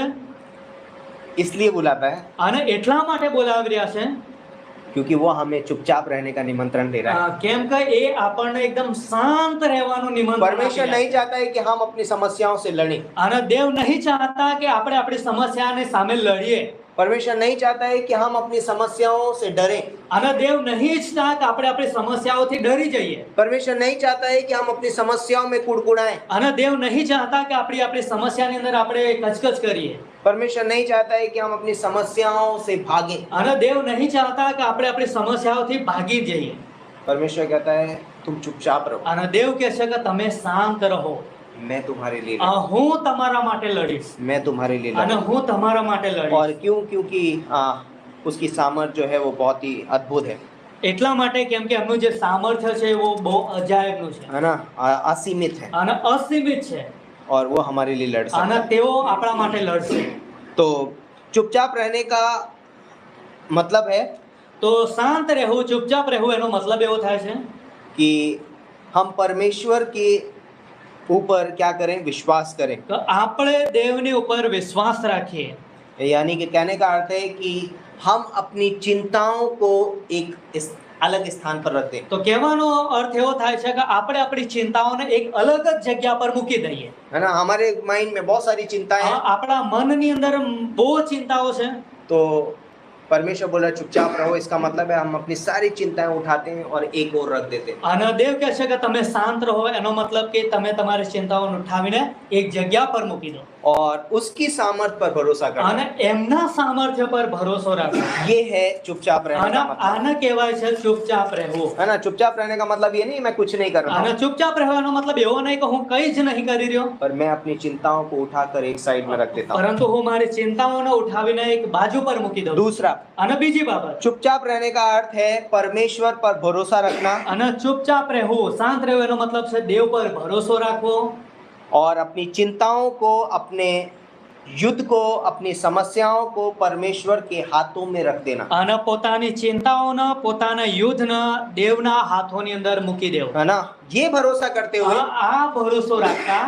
इसलिए बुलाता है અને એટલા માટે બોલાવી રહ્યા છે क्योंकि वो हमें चुपचाप रहने का निमंत्रण दे रहा है। કેમ કે એ આપણને એકદમ શાંત રહેવાનું નિમંત્રણ આપી परमेश्वर રહ્યા नहीं છે. चाहता है कि हम अपनी समस्याओं से लड़ें। અને દેવ નહીં ચાહતા કે આપણે આપણી સમસ્યાને સામે લડીએ, परमेश्वर नहीं चाहता है कि हम अपनी समस्याओं से डरें। અને દેવ નહીં ઈચ્છતા કે આપણે આપણી સમસ્યાઓથી ડરી જઈએ, परमेश्वर नहीं चाहता है कि हम अपनी समस्याओं में कुड़कुड़ाएं। અને દેવ નહીં ચાહતા કે આપણી સમસ્યાની અંદર આપણે કચકચ કરીએ, परमेश्वर नहीं चाहता है कि हम अपनी समस्याओं से भागें। અને દેવ નહીં ચાહતા કે આપણે આપણી સમસ્યાઓથી ભાગી જઈએ. परमेश्वर कहता है तुम चुपचाप रहो, અને દેવ કહે છે કે તમે શાંત રહો, मैं तुम्हारे लिए હું તમારા માટે લડીશ, मैं तुम्हारे लिए અને लड़ूंगा। હું તમારા માટે और લડીશ. क्यों? क्योंकि उसकी सामर्थ जो है वो बहुत ही अद्भुत है એટલા માટે કેમ કે એમનું જે સામર્થ્ય છે એ બહુ અજાયબનું છે है ना, असीमित है અને અસીમિત છે, और वो हमारे लिए लड़ सकता અને है। તેઓ આપણા માટે લડશે. तो चुपचाप रहने का मतलब है તો શાંત રહેવું, ચૂપચાપ રહેવું, એનો મતલબ એવો થાય છે कि हम परमेश्वर के ऊपर क्या करें, विश्वास करें। કે આપણે દેવની ઉપર વિશ્વાસ રાખીએ. यानी कि कहने का अर्थ है कि हम अपनी चिंताओं को एक अलग स्थान पर रख दें। તો કહેવાનો અર્થ એવો થાય છે કે આપણે આપણી ચિંતાઓને એક અલગ જ જગ્યા પર મૂકી દઈએ. है ना, हमारे माइंड में बहुत सारी चिंताएं हैं, આપણા મનની અંદર બહુ ચિંતાઓ છે. तो परमेश्वर बोला चुपचाप रहो, इसका मतलब है हम अपनी सारी चिंताएं उठाते हैं और एक और रख देते हैं। અને દેવ કહે છે કે તમે શાંત રહો, એનો મતલબ કે તમે તમારી ચિંતાઓને ઉઠાવીને એક જગ્યા પર મૂકી દો और उसकी सामर्थ पर भरोसा करना, અને એમના સામર્થ્ય પર ભરોસો રાખો. ये है चुपचाप रहने આના का मतलब। આને કહેવાય છે ચૂપચાપ રહેવું. है ना, चुपचाप रहने का मतलब ये नहीं मैं कुछ नहीं कर रहा અને हूँ, ચૂપચાપ રહેવાનો મતલબ એવો નહીં કે હું કંઈ જ નહીં કરી રહ્યો, पर मैं अपनी चिंताओं को उठाकर एक साइड में रख देता हूँ। પરંતુ હું મારી ચિંતાઓને ઉઠાવીને એક બાજુ પર મૂકી દઉં. दूसरा, અને બીજી બાબત, चुपचाप रहने का अर्थ है परमेश्वर पर भरोसा रखना અને ચૂપચાપ રહેવું, શાંત રહેવું, એનો મતલબ છે દેવ પર ભરોસો રાખવો और अपनी चिंताओं को, अपने युद्ध को, अपनी समस्याओं को परमेश्वर के हाथों में रख देना। અને પોતાની ચિંતાઓને, પોતાના યુદ્ધને દેવના હાથોની અંદર મૂકી દેવું. है ना, ये भरोसा करते हुए આ ભરોસો રાખતા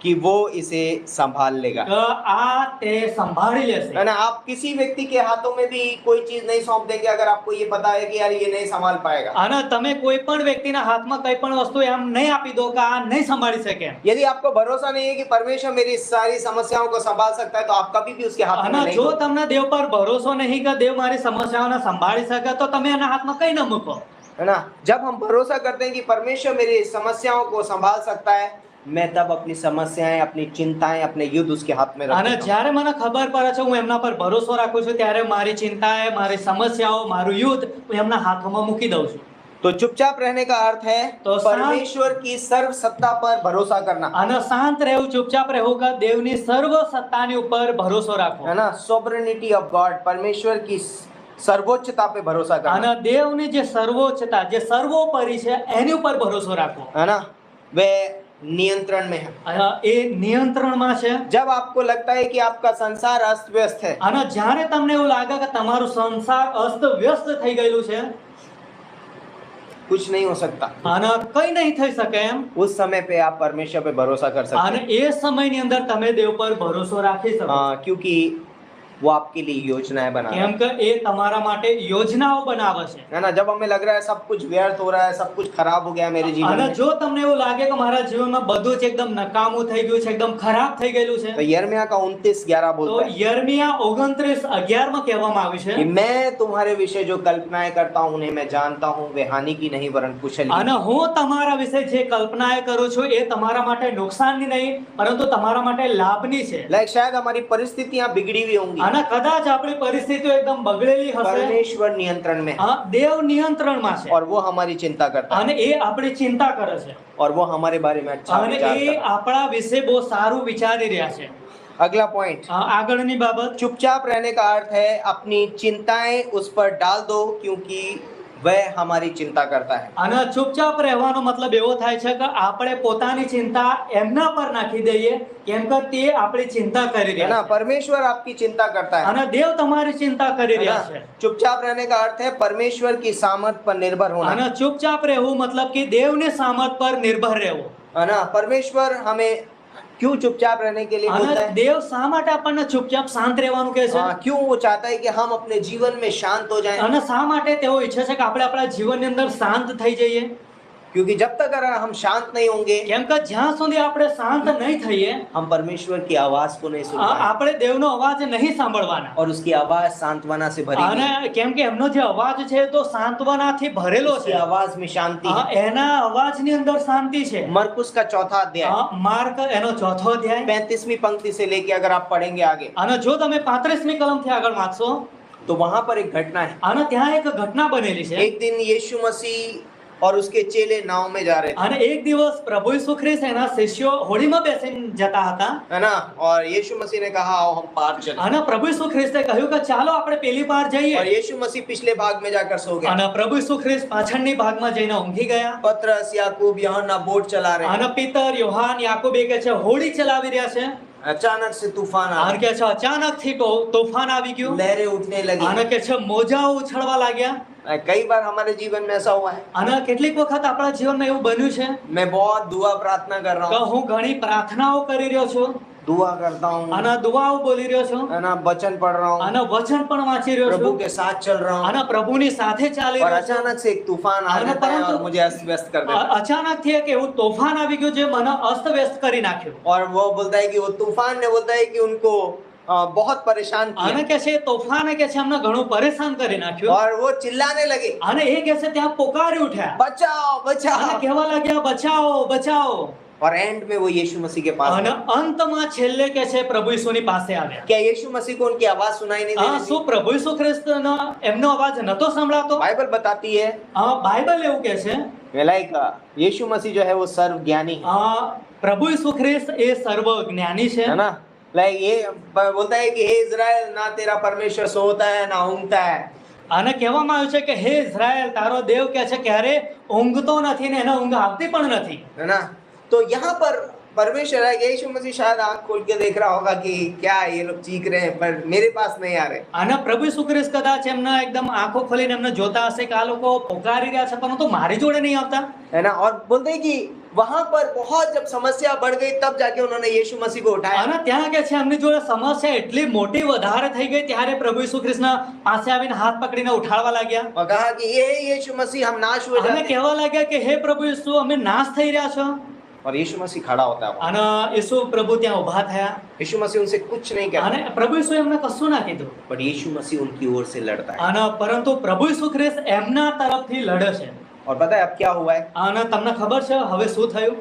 कि वो इसे संभाल लेगा। કે આ તે સંભાળી લેશે. है ना, आप किसी व्यक्ति के हाथों में भी कोई चीज नहीं सौंप देंगे अगर आपको ये पता है कि यार ये नहीं संभाल पाएगा। અને તમે કોઈ પણ વ્યક્તિના હાથમાં કંઈ પણ વસ્તુ એમ નહીં આપી દો કે આ નહીં સંભાળી શકે. यदि आपको भरोसा नहीं है कि परमेश्वर मेरी सारी समस्याओं को संभाल सकता है तो आप कभी भी उसके हाथ में અને नहीं જો दो। તમને દેવ પર ભરોસો નહીં કે દેવ મારી સમસ્યાઓને સંભાળી શકે, તો તમે એના હાથમાં કંઈ ન મૂકો. है ना, जब हम भरोसा करते हैं कि परमेश्वर मेरी समस्याओं को संभाल सकता है, मैं तब अपनी समस्याएं, अपनी चिंताएं, अपने युद्ध उसके हाथ में रख અને देता हूं। જ્યારે મને ખબર પડે છે હું એમના પર ભરોસો રાખું છું, ત્યારે મારી ચિંતાએ, મારી સમસ્યાઓ, મારું યુદ્ધ હું એમના હાથોમાં મૂકી દઉં છું. तो चुपचाप रहने का अर्थ है तो शांत- परमेश्वर की सर्व सत्ता पर भरोसा करना। અને શાંત રહેવું, ચૂપચાપ રહેવું કે દેવની સર્વ સત્તાની ઉપર ભરોસો રાખવો. है ना, सोवरेनिटी ऑफ गॉड, परमेश्वर की सर्वोच्चता पे भरोसा करना। અને દેવની જે સર્વોચ્ચતા, જે સર્વોપરી છે, એની ઉપર ભરોસો રાખવો. है ना, वे नियंत्रण में है। એ નિયંત્રણમાં છે. जब आपको लगता है कि आपका संसार अस्त व्यस्त है, અને જ્યારે તમને એવું લાગે કે તમારું સંસાર અસ્ત વ્યસ્ત થઈ ગયેલું છે कुछ नहीं हो सकता, અને કંઈ નહીં થઈ શકે એમ, उस समय पे आप परमेश्वर पे भरोसा कर सकते અને એ समयની અંદર તમે દેવ પર ભરોસો રાખી શકો. हैं, क्योंकि वो आपके लिए योजनाएं बना रहा કેમ કે એ તમારા માટે યોજનાઓ બનાવે છે. है ना। जब हमें लग रहा है सब कुछ व्यर्थ हो रहा है, सब कुछ खराब हो गया मेरे जीवन અને में, જો તમને એવું લાગે કે મારા જીવનમાં બધું જ એકદમ નકામું થઈ ગયું છે, એકદમ ખરાબ થઈ ગયેલું છે, तो यिर्मयाह का 29:11 તો बोलता है યર્મિયા 29:11 માં કહેવામાં આવ્યું છે, कि मैं तुम्हारे विषय जो कल्पनाएं करता हूँ उन्हें मैं जानता हूँ, वे हानि की नहीं वरन कुशल की। અને હું તમારા વિશે જે કલ્પનાએ કરું છું એ તમારા માટે નુકસાનની નહીં, પરંતુ તમારા માટે લાભની છે. लाइक शायद हमारी परिस्थितियां बिगड़ी हुई होंगी, અને कदाच આપણી પરિસ્થિતિઓ એકદમ બગડેલી હશે, परमेश्वर नियंत्रण में है હા, દેવ નિયંત્રણમાં છે और वो हमारी चिंता करता है અને એ આપણી चिंता કરે છે और वो हमारे बारे में अच्छा અને विचार એ करता है। આપણા વિશે બહુ સારું વિચારી રહ્યા છે. अगला पॉइंट, આગળની બાબત, चुपचाप रहने का अर्थ है अपनी चिंताएं उस पर डाल दो क्योंकि वह हमारी चिंता करता है। અને ચૂપચાપ રહેવાનો મતલબ એવો થાય છે કે આપણે પોતાની ચિંતા એમના પર નાખી દઈએ, કેમ કે તે આપણી ચિંતા કરી है રહ્યા ना, છે परमेश्वर आपकी चिंता करता है। અને દેવ તમારી चिंता કરી है રહ્યા ना? છે. चुपचाप रहने का अर्थ है परमेश्वर की सामर्थ पर निर्भर होना। અને ચૂપચાપ રહેવું मतलब कि દેવની સામર્થ પર નિર્ભર રહેવું. है ना, परमेश्वर हमें क्यों चुपचाप रहने के लिए અને बोलता है? દેવ શા માટે આપણને ચૂપચાપ શાંત રહેવાનું કહે છે? हाँ, क्यों वो चाहता है कि हम अपने जीवन में शांत हो जाएं? અને શા માટે તેઓ ઈચ્છે છે કે આપણે આપણા જીવનની અંદર શાંત થઈ જઈએ? क्योंकि जब तक अगर हम शांत नहीं होंगे, કેમ કે જ્યાં સુધી આપણે શાંત નહીં થઈએ, हम परमेश्वर की आवाज को नहीं सुन पाएंगे આપણે દેવનો અવાજ નહીં સાંભળવાના. और उसकी आवाज सांत्वना से भरी અને है। કેમ કે એમનો જે અવાજ છે તો સાંત્વનાથી ભરેલો उसकी છે. आवाज में शांति है। એના અવાજની અંદર શાંતિ છે. मरकुस का 4था अध्याय માર્ક એનો 4થો અધ્યાય, 35वीं पंक्ति से लेके अगर आप पढ़ेंगे आगे અને જો તમે 35મી કલમથી આગળ વાંચશો, तो वहां पर एक घटना है। અને ત્યાં એક ઘટના બનેલી છે. एक दिन यीशु मसीह और उसके चेले नाव में जा रहे थे, અને એક દિવસ પ્રભુ ઈસુ ખ્રિસ્ત એના શિષ્યો હોડીમાં બેસીને જતા હતા, है ना, और यीशु मसीह ने कहा आओ हम पार चलें, અને પ્રભુ ઈસુ ખ્રિસ્તે કહ્યું કે ચાલો આપણે પેલી પાર और જઈએ. यीशु मसीह पिछले भाग में जाकर सो गए। અને પ્રભુ ઈસુ ખ્રિસ્ત પાછળની ભાગમાં જઈને ઊંઘી ગયા. पतरस, याकूब, यूहन्ना बोट चला रहे અને हैं। પિતર, યોહાન, યાકૂબ એ કહે છે હોડી ચલાવી રહ્યા છે. अचानक से तूफान आ અને गया, કહે છે અચાનકથી તોફાન આવી ગયું. लहरें उठने लगी। અને કહે છે મોજાઓ ઉછળવા લાગ્યા. कई बार हमारे जीवन में ऐसा हुआ है, અને કેટલીક વખત આપણા જીવનમાં એવું બન્યું છે मैं बहुत दुआ प्रार्थना कर रहा કે हूँ, હું ઘણી પ્રાર્થનાઓ કરી રહ્યો છું, दुआ करता हूँ, અને દુઆઓ બોલી રહ્યો છું है ना, वचन पढ़ रहा हूँ, અને वचन પણ વાંચી રહ્યો प्रभु છું के साथ चल रहा हूँ, અને प्रभुની સાથે ચાલી और રહ્યો છું अचानक से एक तूफान आ અને जाता है और परंतु मुझे अस्त व्यस्त कर देता है। અચાનક થી એક એવું તોફાન આવી ગયું જે મને અસ્તવ્યસ્ત કરી નાખ્યું और वो बोलता है कि वो तूफान ने बोलता है कि उनको बहुत परेशान અને किया, કે છે તોફાને કે છે અમને ઘણું પરેશાન કરી નાખ્યું और वो चिल्लाने लगे, અને એ કે છે ત્યાં પોકારી ઉઠ્યા बचाओ અને बचाओ। કહેવા लाग्યા બચાવો બચાવો और एंड में वो यीशु मसीह के पास અને गए। અંતમાં છેલ્લે કે છે પ્રભુ ઈસુની પાસે આવ્યા क्या यीशु मसीह को उनकी आवाज सुनाई नहीं दे रही थी? શું પ્રભુ ઈસુ ખ્રિસ્તનો એમનો અવાજ નતો સંભળાતો बाइबल बताती है બાઇબલ એવું કહે છે लाइक यीशु मसीह जो है वो सर्वज्ञानी है પ્રભુ ઈસુ ખ્રિસ્ત એ સર્વજ્ઞાની છે ना। लाइक ये बोलता है कि हे इज़राइल, ना तेरा परमेश्वर सोता है ना ऊँघता है। અને કહેવામાં આવ્યું છે કે હે ઇઝરાયલ તારો દેવ કે છે ક્યારે ઊંઘતો નથી ને એને ઊંઘ આવતી પણ નથી है ना। तो यहाँ पर परमेश्वर है, यीशु मसीह शायद आंख खोल के देख रहा होगा कि क्या ये लोग चीख रहे हैं पर मेरे पास नहीं आ रहे। અને પ્રભુ ઈસુ ખ્રિસ્ત કદાચ એમના એકદમ આંખો ખોલીને એમને જોતા હશે કે આ લોકો પોકારી રહ્યા છે પરંતુ મારી જોડે નહીં આવતા है ना। और बोलते हैं कि वहां पर बहुत जब समस्या बढ़ गई तब जाके उन्होंने यीशु मसीह को उठाया। અને ત્યાં કે છે એમની જોડે સમસ્યા એટલી મોટી વધારે થઈ ગઈ ત્યારે પ્રભુ ઈસુ ખ્રિસ્તના પાસે આવીને હાથ પકડીને ઉઠાડવા लाग्યા और कहा कि ये यीशु मसीह हम नाश हुए અને जाते हैं। કહેવા लाग्યા કે હે પ્રભુ ઈસુ અમે નાશ થઈ રહ્યા છો और यीशु मसीह खड़ा होता है। અને ઈસુ પ્રભુ ત્યાં ઊભા થયા यीशु मसीह उनसे कुछ नहीं कहता, અને પ્રભુ ઈસુ એમને કશું ના કીધું बट यीशु मसीह उनकी ओर से लड़ता है। અને પરંતુ પ્રભુ ઈસુ ખ્રિસ્ત એમના તરફથી લડે છે और पता है अब क्या हुआ है? અને તમને ખબર છે હવે શું થયું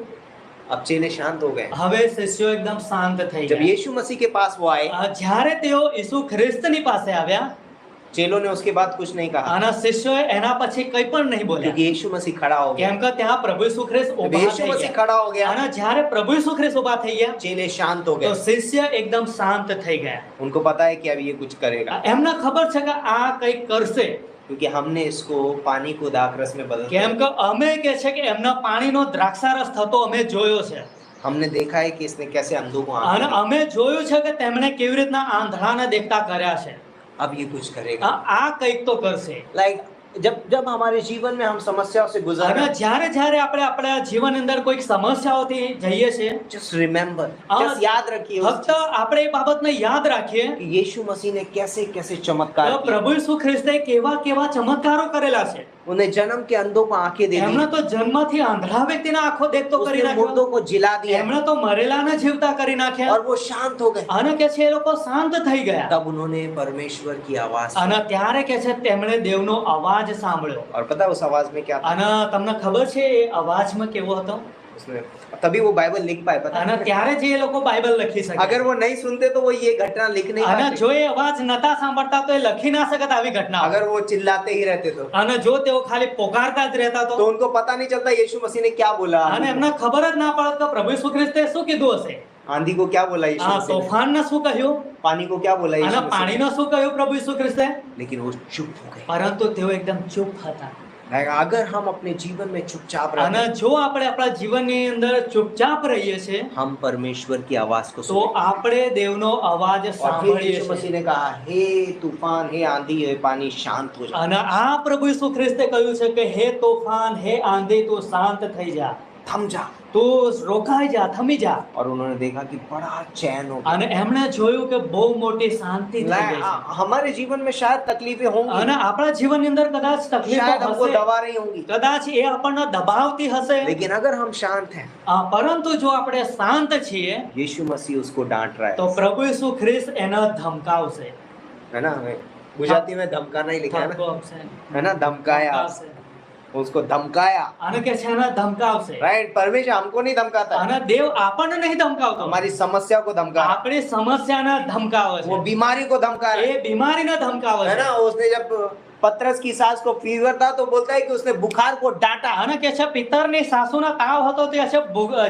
अब चेले शांत हो गए। હવે શિષ્યો એકદમ શાંત થઈ जब ગયા यीशु मसीह के पास वो आए, જ્યારે તેઓ ઈસુ ખ્રિસ્તની પાસે આવ્યા चेलों ने उसके बाद कुछ नहीं कहा, અને શિષ્યોએ એના પછી કંઈ પણ નહીં બોલ્યા क्योंकि यीशु मसीह खड़ा हो गया। કેમ કે ત્યાં પ્રભુ ઈસુ ખ્રિસ્ત जब ઊભા यीशु થઈ मसीह ગયા खड़ा हो गया, અને જ્યારે પ્રભુ ઈસુ ખ્રિસ્ત ઊભા થઈ ગયા चेले शांत हो તો गए। શિષ્ય એકદમ શાંત થઈ ગયા उनको पता है कि अब ये कुछ करेगा, એમને ખબર છે કે આ કંઈક કરશે क्योंकि हमने इसको पानी को दाखरस में बदल કેમ કે અમે કે છે કે એમના પાણીનો દ્રાક્ષારસ થતો અમે જોયો છે हमने देखा है कि इसने कैसे अंधों को आंखें અને दी। અમે જોયું છે કે તેમણે કેવી રીતના આંધળાને देखता કર્યા છે अब ये कुछ करेगा। આ કંઈક તો કરશે लाइक जब हमारे जीवन में हम समस्याओं से गुजर અને रहे हैं, જ્યારે જ્યારે આપણે આપણા જીવન અંદર કોઈક સમસ્યાઓથી જઈએ છીએ just remember, हाँ, just याद रखिए उस ફક્ત આપણે એ બાબતને યાદ રાખીએ कि यीशु मसीह ने कैसे कैसे चमत्कार તો किए। પ્રભુ ઈસુ ખ્રિસ્તે કેવા કેવા ચમત્કારો કરેલા છે उन्हें जन्म के अंधों को आंखें दे दी, એમણે તો જન્મથી આંધળા વ્યક્તિના આંખો દેખતો કરી उसने मुर्दों નાખ્યો को जिला दिया એમણે તો મરેલાને જીવતા કરી નાખ્યા और वो शांत हो गए। અને કે છે એ લોકો શાંત થઈ ગયા तब उन्होंने परमेश्वर की आवाज सुनी। અને ત્યારે કે છે તેમણે દેવનો અવાજ સાંભળ્યો और पता है उस आवाज में क्या था? અને તમને ખબર છે એ અવાજમાં કેવો હતો उसमें तभी वो बाइबल लिख पाए। पता અને है? ત્યારે જે એ લોકો બાઇબલ લખી શકે अगर वो नहीं सुनते तो वो ये घटना लिख नहीं અને पाते। જો એ અવાજ નતા સાંભળતા તો એ લખી ના શકત આવી ઘટના अगर वो चिल्लाते ही रहते तो અને જો તેઓ ખાલી પોકારતા જ રહેતા तो તો उनको पता नहीं चलता यीशु मसीह ने क्या बोला। અને એમને ખબર જ ના પડત કે પ્રભુ ઈસુ ખ્રિસ્તે શું કીધું હશે आंधी को क्या बोला यीशु આ मसीह ने? તોફાનને શું કહ્યું पानी को क्या बोला અને यीशु मसीह ने? પાણીને શું કહ્યું પ્રભુ ઈસુ ખ્રિસ્તે लेकिन वो चुप हो गए। પરંતુ તેઓ એકદમ ચૂપ હતા अगर हम अपने जीवन में चुपचाप रहते અને हैं, જો આપણે આપણા જીવનની અંદર ચૂપચાપ રહીએ છીએ हम परमेश्वर की आवाज को તો सुनेंगे। આપણે દેવનો અવાજ और फिर સાંભળીએ यीशु છીએ मसीह ने कहा, हे तूफान, हे आंधी, हे पानी शांत हो जा। અને આ પ્રભુ ઈસુ ખ્રિસ્તે કહ્યું છે કે હે તોફાન હે આંધી તું શાંત થઈ જા थम जा। તું રોકાઈ જા થમી જા और उन्होंने देखा कि बड़ा चैन हो गया। અને એમણે જોયું કે બહુ મોટી શાંતિ થઈ ગઈ છે हमारे जीवन में शायद तकलीफें होंगी, અને આપણા જીવનની અંદર કદાચ તકલીફો शायद हमको હશે दबा रही होंगी, કદાચ એ આપણને દબાવતી હશે लेकिन अगर हम शांत हैं, પરંતુ જો આપણે શાંત છીએ यीशु मसीह उसको डांट रहा તો है। પ્રભુ ઈસુ ખ્રિસ્ત એને ધમકાવશે है ना? गुजराती में धमकाना ही लिखा है ना, ઠપકો આપશે. है ना? धमकाया, ધમકાવશે. उसको धमकाया। અને કે છે એને ધમકાવશે राइट? परमेश्वर हमको नहीं धमकाता, અને દેવ આપણને નહીં ધમકાવતો हमारी समस्या को धमका, આપણી સમસ્યાને ધમકાવે वो છે बीमारी को धमका रहा એ બીમારીને ધમકાવે है છે ना? उसने जब पतरस की सास को फीवर था तो बोलता है कि उसने बुखार को डांटा। અને કે છે પિતરની સાસુના તાવ હતો તે છે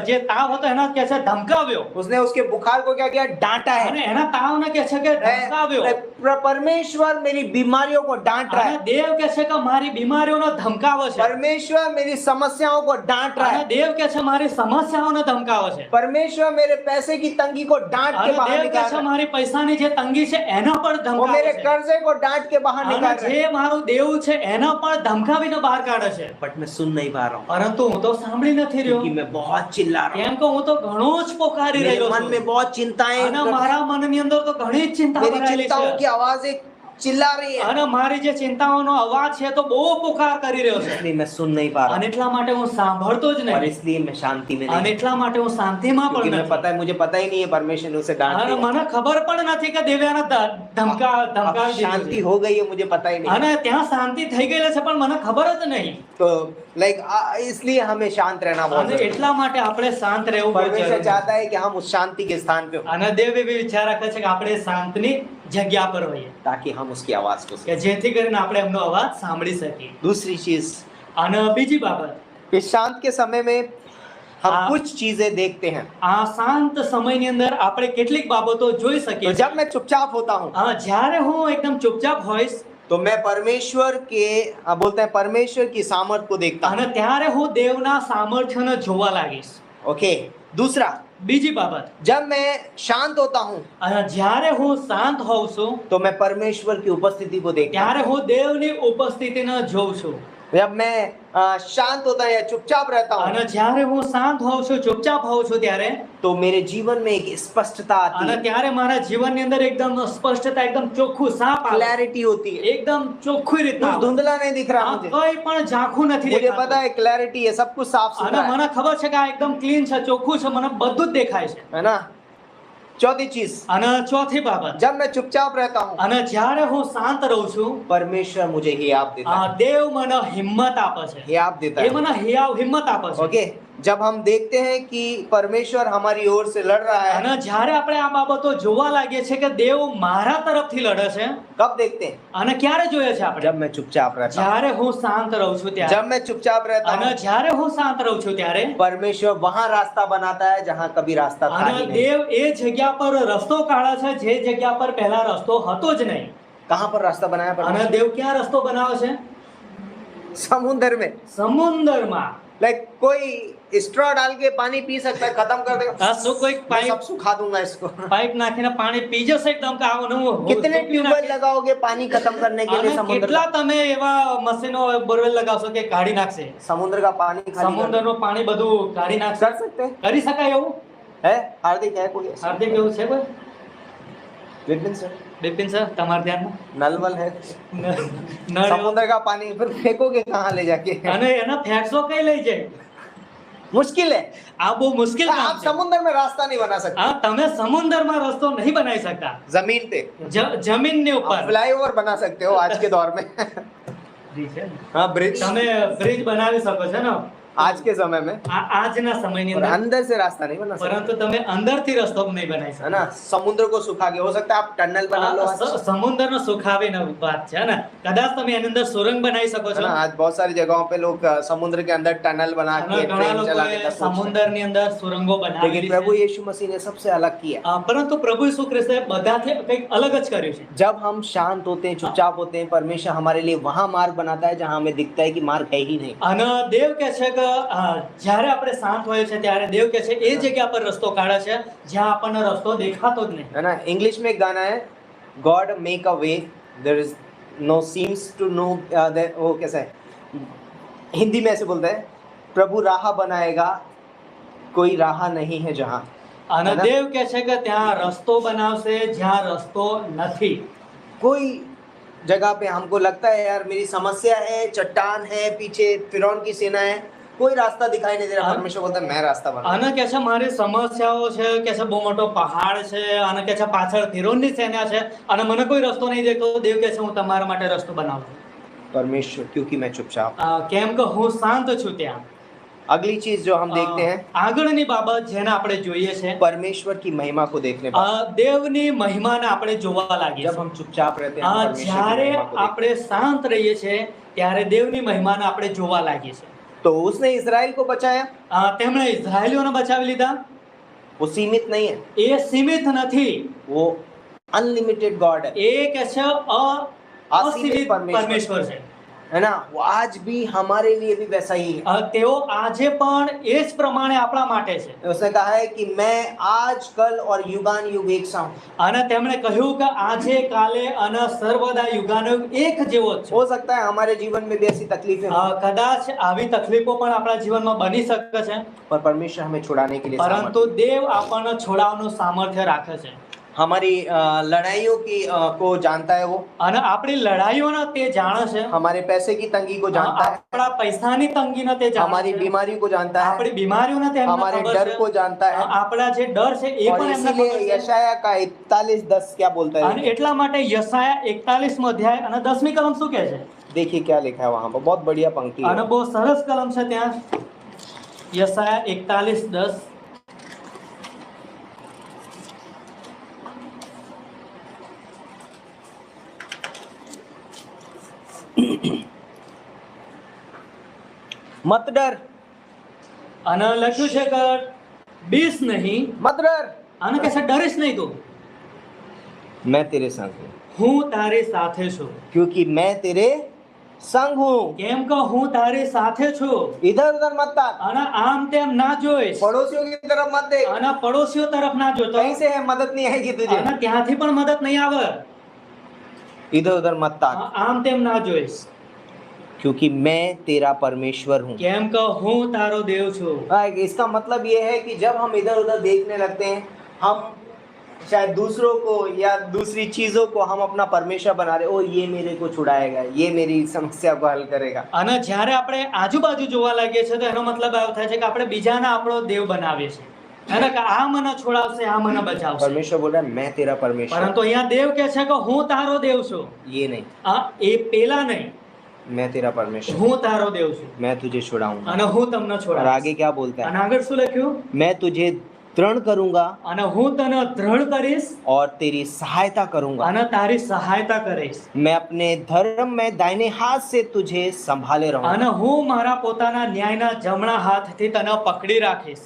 જે તાવ હતો એના કે છે ધમકાવ્યો उसने उसके बुखार को क्या किया? डांटा અને है। એના તાવને કે છે કે ધમકાવ્યો परमेश्वर मेरी बीमारियों को डांट रहा અને है, દેવ કે છે કે મારી બીમારીઓને ધમકાવે છે परमेश्वर मेरी समस्याओं को डांट रहा અને है, દેવ કે છે મારી સમસ્યાઓને ધમકાવે છે परमेश्वर मेरे पैसे की तंगी को डांट के અને बाहर દેવ કે निकाल છે रहा है, મારી પૈસાની જે તંગી છે એના પણ वो ધમકાવે मेरे છે कर्जे को डांट के बाहर અને निकाल रहा જે है। મારા મારું દેવ છે એના પણ ધમકાવીને બહાર કાઢે છે, बट मैं सुन नहीं पा रहा हूँ પરંતુ હું તો સાંભળી નથી રહ્યો, क्योंकि मैं बहुत चिल्ला रहा કેમ કે હું તો ઘણો જ પોકારી हूँ। मेरे રહ્યો मन છું में बहुत चिंताएं, અને મારા મનની અંદર તો ઘણી જ ચિંતા मेरी ભરાયેલી चिंताओं છે की आवाजें चिल्ला रही है, અને મારી જે ચિંતાઓનો અવાજ છે તો બહુ પોકાર કરી રહ્યો છે इसलिए मैं सुन नहीं पा रहा અને એટલા માટે હું સાંભળતો જ हूँ और નહીં इसलिए मैं शांति में અને नहीं, એટલા માટે હું શાંતિમાં क्योंकि પણ मैं નથી पता है, मुझे पता ही नहीं है परमेश्वर ने उसे डांट અને दिया। મને ખબર પણ નથી કે દેવે આને अब ધમકાવી દીધું शांति છે हो गई है, मुझे पता ही नहीं। અને ત્યાં શાંતિ થઈ ગયેલી છે પણ મને ખબર જ નહીં तो लाइक इसलिए हमें शांत रहना बहुत અને जरूरी है। એટલા માટે આપણે શાંત રહેવું બહુ परमेश्वर જરૂરી છે. चाहता है कि हम उस शांति के स्थान पे हो અને દેવ એવી વિચાર રાખે છે કે આપણે શાંતની જગ્યા પર હોઈએ ताकि हम उसकी आवाज को सुने। કે જેથી કરીને આપણે એમનો અવાજ સાંભળી શકીએ. दूसरी चीज, અને બીજી બાબત, इस शांत के समय में हम हाँ। कुछ चीजें देखते हैं। આ શાંત સમયની અંદર આપણે કેટલીક બાબતો જોઈ तो શકીએ છીએ. जब मैं चुपचाप होता हूँ જ્યારે હું એકદમ ચૂપચાપ હોઈશ तो मैं परमेश्वर के बोलते हैं परमेश्वर की सामर्थ को देखता हूँ। અને ત્યારે હું દેવના સામર્થ્યને જોવા લાગીશ. ओके, दूसरा, બીજી બાબત, जब मैं शांत होता हूँ અને જ્યારે હું શાંત હોઉં છું तो मैं परमेश्वर की उपस्थिति को देखता ત્યારે હું દેવની ઉપસ્થિતિને જોઉં છું. हूँ। जब मैं शांत होता या चुपचाप रहता અને हूँ જ્યારે હું શાંત હોઉં છું, ચૂપચાપ હોઉં છું ત્યારે तो मेरे जीवन में एक स्पष्टता आती અને है, ત્યારે મારા જીવનની અંદર એકદમ સ્પષ્ટતા, એકદમ ચોખ્ખું સાપ આવે, क्लैरिटी होती है, એકદમ ચોખ્ખી રીતના कुछ આવે. धुंधला नहीं दिख रहा આ मुझे, કંઈ પણ ઝાંખું નથી मुझे દેખાતું. पता है क्लैरिटी है, सब कुछ साफ અને सुथरा है મને खबर છે કે આ એકદम ક્લીન છે, ચોખ્ખું છે, મને બધું જ દેખાય છે. है ना। चौथी चीज, અને ચોથી બાબત, जब मैं चुपचाप रहता हूँ અને જ્યારે હું શાંત રહું છું परमेश्वर मुझे हियाव देता है, દેવ મને હિંમત આપે છે, हियाव देता એ है। મને હિંમત આપે છે. ओके, जब हम देखते हैं कि परमेश्वर हमारी ओर से लड़ रहा है, અને જ્યારે આપણે આ બાબતો જોવા લાગીએ છીએ કે દેવ મારા તરફથી લડે છે, कब देखते हैं? અને ક્યારે જોઈએ છે આપણે? जब मैं चुपचाप रहता हूँ। જ્યારે હું શાંત રહું છું ત્યારે. जब मैं चुपचाप रहता અને हूँ જ્યારે હું શાંત રહું છું ત્યારે परमेश्वर वहां रास्ता बनाता है जहां कभी रास्ता था અને ही नहीं। દેવ એ जग्या પર રસ્તો કાઢે છે જે જગ્યા પર પહેલા રસ્તો હતો જ નહીં. कहां पर रास्ता बनाया અને परमेश्वर? દેવ ક્યાં રસ્તો બનાવે છે? समुद्र में। સમુદ્રમાં. लाइक कोई स्ट्रॉ डाल के पानी पी सकता है, खत्म कर देगा, આ શું કોઈ मैं પાઇપ सब सुखा दूंगा इसको। નાખીને પાણી પી જશે એકદમ કે આવું નવું कितने ट्यूबवेल लगाओगे पानी खत्म करने के लिए અને समुद्र કેટલા का? તમે એવા મશીનો બોરવેલ લગાવશો કે કાઢી નાખશે? समुद्र का पानी खाली સમુદ્રનું પાણી બધું કાઢી નાખશે? कर सकते हैं? કરી શકાય એવું? है हार्दिक है कोई ऐसा? હાર્દિક એવું છે કોઈ? विपिन सर, બિપિન સર તમારા ધ્યાનમાં? नल वल है, નળ એવું? समुद्र का पानी फिर फेंकोगे कहाँ ले जाके? અને એના ફેંકશો કઈ લઈ જાય? मुश्किल है। આ બહુ મુશ્કેલ કામ आप છે. समुद्र में रास्ता नहीं बना सकते। તમે સમુદ્રમાં રસ્તો નહીં બનાવી શકતા. जमीन पे જમીનની आप ઉપર फ्लाईओवर बना सकते हो आज के दौर में। हाँ, ब्रिज તમે બ્રિજ બનાવી શકો છો ને आज के समय में, આજના સમયની और અંદર, अंदर से रास्ता नहीं बना सकते, પરંતુ તમે અંદરથી રસ્તો નહીં બનાવી है શકો. ना। समुद्र को सुखा के हो सकता है आप टनल बना लो आज, સમુદ્રનો સુખાવીને વાત છે ને, કદાચ તમે એની અંદર સુરંગ બનાવી શકો है છો. ना। आज बहुत सारी जगहों पे लोग समुद्र के अंदर टनल बना અને के ઘણા ट्रेन चलाने લોકોએ का सोचते हैं। સમુદ્રની અંદર સુરંગો लेकिन બનાવેલી प्रभु છે. यीशु मसीह ने सबसे अलग किया। પરંતુ પ્રભુ ઈસુ ખ્રિસ્તે બધાથી કંઈક અલગ જ કર્યું છે. जब हम शांत होते हैं, चुपचाप होते हैं, परमेश्वर हमारे लिए वहां मार्ग बनाता है जहां हमें दिखता है कि मार्ग है ही नहीं। અને દેવ કહે છે કે જ્યારે આપણે શાંત હોઈએ છીએ ત્યારે દેવ કહે છે એ જગ્યા પર રસ્તો કાઢે છે જ્યાં આપણને રસ્તો દેખાતો જ નહીં. है ना। इंग्लिश में एक गाना है, God make a way there is no seems to no, वो कैसा है, हिंदी में ऐसे बोलते हैं, प्रभु राह बनाएगा कोई राह नहीं है जहां। અને है ना? દેવ કહે છે કે ત્યાં રસ્તો બનાવશે જ્યાં રસ્તો નથી. कोई जगह पे हमको लगता है यार मेरी समस्या है, चट्टान है, पीछे फिरौन की सेना है, कोई रास्ता दिखाई नहीं दे रहा। हाँ। परमेश्वर बोलता है मैं रास्ता बना। અને કે છે મારી સમસ્યાઓ છે, કે છે બહુ મોટો પહાડ છે, અને કે છે પાછળ ફિરૌનની સેના છે અને મને કોઈ રસ્તો નહીં દેખતો. દેવ કહે છે હું તમારા માટે રસ્તો બનાવું છું. परमेश्वर, क्योंकि मैं चुपचाप। કેમ કે હું શાંત છું ત્યાં. अगली चीज जो हम देखते हैं, આગળની બાબત જેને આપણે જોઈએ છે, परमेश्वर की महिमा को देखने पर, દેવની મહિમાને આપણે જોવા લાગીએ जब છીએ. हम चुपचाप रहते हैं हम परमेश्वर की જ્યારે महिमा को देखते આપણે શાંત રહીએ છીએ ત્યારે દેવની મહિમાને આપણે જોવા લાગીએ છીએ. हैं। तो उसने इजराइल को बचाया, તેમણે ઇઝરાયલીઓને બચાવી લીધા. वो सीमित नहीं है, એ સીમિત નથી. वो अनलिमिटेड गॉड है, એ કે છે અસીમિત પરમેશ્વર છે. है ना, वो आज भी हमारे लिए भी वैसा ही है। તેઓ આજે પણ એ જ પ્રમાણે આપણા માટે છે। उसने कहा है कि मैं आज कल और युगान युग एक सा हूँ। અને તેમણે કહ્યું કે આજે કાલે અને સર્વદા યુગાનુયુગ એક જેવો જ हो છું। सकता है हमारे जीवन में भी ऐसी तकलीफें हों, કદાચ આવી તકલીફો પણ આપણા જીવનમાં બની શકે છે, पर परमेश्वर हमें छुड़ाने के लिए પરંતુ सामर्थ्य है। દેવ આપણને છોડાવવાનું સામર્થ્ય રાખે છે। हमारी लड़ाइयों की को जानता है वो, અને આપણી લડાઈઓને તે જાણે છે, हमारे पैसे की तंगी को जानता है, આપણા પૈસાની તંગીને તે જાણે हमारी છે, बीमारी को जानता है, આપણી બીમારીઓને તે એમને हमारे ખબર डर છે, को जानता है। આપણા જે ડર છે એ और પણ એમને इसीलिए ખબર છે। यशाया का 41:10 क्या बोलता है? અને એટલા માટે યશાયા 41મો અધ્યાય અને 10મી કલમ શું કહે છે? देखिए क्या लिखा है वहां पर, बहुत बढ़िया पंक्ति અને है। બહુ સરસ કલમ છે ત્યાં, યશાયા 41:10। मत डर, અને લખ્યું છે કે બીસ નહીં, मत डर, અને કહે છે ડરીશ નહીં તું, मैं तेरे संग हूँ, હું તારી સાથે છું। क्योंकि मैं तेरे संग हूँ। કેમ કે હું તારી સાથે છું। इधर उधर मत ताक, અને આમ તેમ ના જોઈશ, पड़ोसियों की तरफ मत देख, અને પડોશીઓ તરફ ના જોતો, कहीं से है मदद नहीं आएगी तुझे। અને ત્યાંથી પણ મદદ નહીં આવે। इधर उधर मत ताक, આમ તેમ ના જોઈશ, क्योंकि मैं तेरा परमेश्वर हूँ। કેમ કે હું તારો દેવ છું। इसका मतलब ये है कि जब हम इधर उधर देखने लगते हैं, हम शायद दूसरों को या दूसरी चीजों को हम अपना परमेश्वर बना रहे, ओ ये मेरे को छुड़ाएगा, ये मेरी समस्या को हल करेगा। અને જ્યારે આપણે આજુબાજુ જોવા લાગીએ છીએ તો એનો મતલબ એવો થાય છે કે આપણે બીજાને આપણો દેવ બનાવીએ છીએ, અને કે આ મને છોડાવશે, આ મને બચાવશે। परमेश्वर बोल रहा है मैं तेरा परमेश्वर, પરંતુ અહીંયા દેવ કહે છે કે હું તારો દેવ છું। ये नहीं, એ પેલા નહીં, मैं तेरा परमेश्वर, હું તારો દેવ છું, मैं तुझे छुड़ाऊंगा। અને હું તમને और છોડાવીશ। आगे क्या बोलता है? અને આગળ શું લખ્યું? मैं तुझे दृढ़ करूंगा અને હું તને દૃઢ કરીશ, और तेरी सहायता करूंगा। અને तारी सहायता કરીશ, मैं अपने धर्म में दाहिने हाथ से तुझे संभाले रहूंगा। અને હું મારા પોતાના ન્યાયના જમણા હાથથી તને પકડી રાખીશ।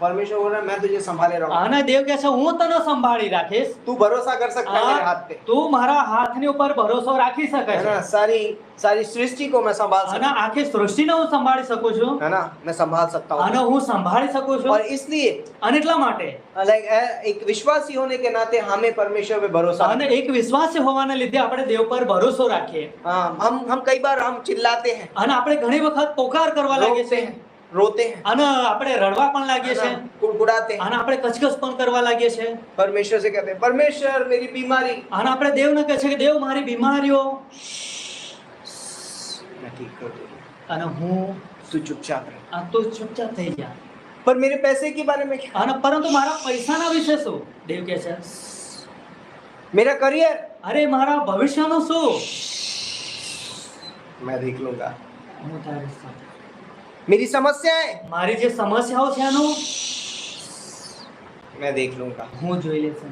परमेश्वर बोल रहा है मैं तुझे संभाले रहूंगा। અને દેવ કહે છે હું તને સંભાળી રાખીશ। तू भरोसा कर सकता है मेरे हाथ पे, તું મારા હાથની ઉપર ભરોસો રાખી શકે है છે, ना। सारी सारी सृष्टि को मैं संभाल અને सकता આખી સૃષ્ટિને હું સંભાળી શકું છું, हूँ, है ना, मैं संभाल सकता અને हूँ। હું સંભાળી શકું છું। और इसलिए અને એટલા માટે लाइक एक विश्वासी होने के नाते हमें परमेश्वर पे भरोसा અને એક વિશ્વાસી હોવાને લીધે આપણે દેવ પર ભરોસો રાખીએ। हाँ, हम कई बार हम चिल्लाते हैं, અને આપણે ઘણી વખત પોકાર કરવા લાગીએ रोते છીએ, हैं, रोते हैं, અને આપણે રડવા પણ લાગીએ है છીએ, ना, कुड़कुड़ाते हैं। અને આપણે કચકચ પણ કરવા લાગીએ છીએ। परमेश्वर से कहते हैं परमेश्वर मेरी बीमारी અને આપણે દેવને કહે છે કે દેવ મારી બીમારીઓ, मैं ठीक कर दूंगा, અને હું तू चुपचाप रह। તું ચૂપચાપ થઈ જા। पर मेरे पैसे के बारे में क्या? અને પરંતુ મારા પૈસાના વિશે શું? દેવ કહે છે मेरा करियर અરે મારા ભવિષ્યનું શું? मैं देख लूंगा। હું તારી સાથે, मेरी समस्याएं મારી જે સમસ્યાઓ છે એનું मैं देख लूंगा। હું જોઈ લઈશ।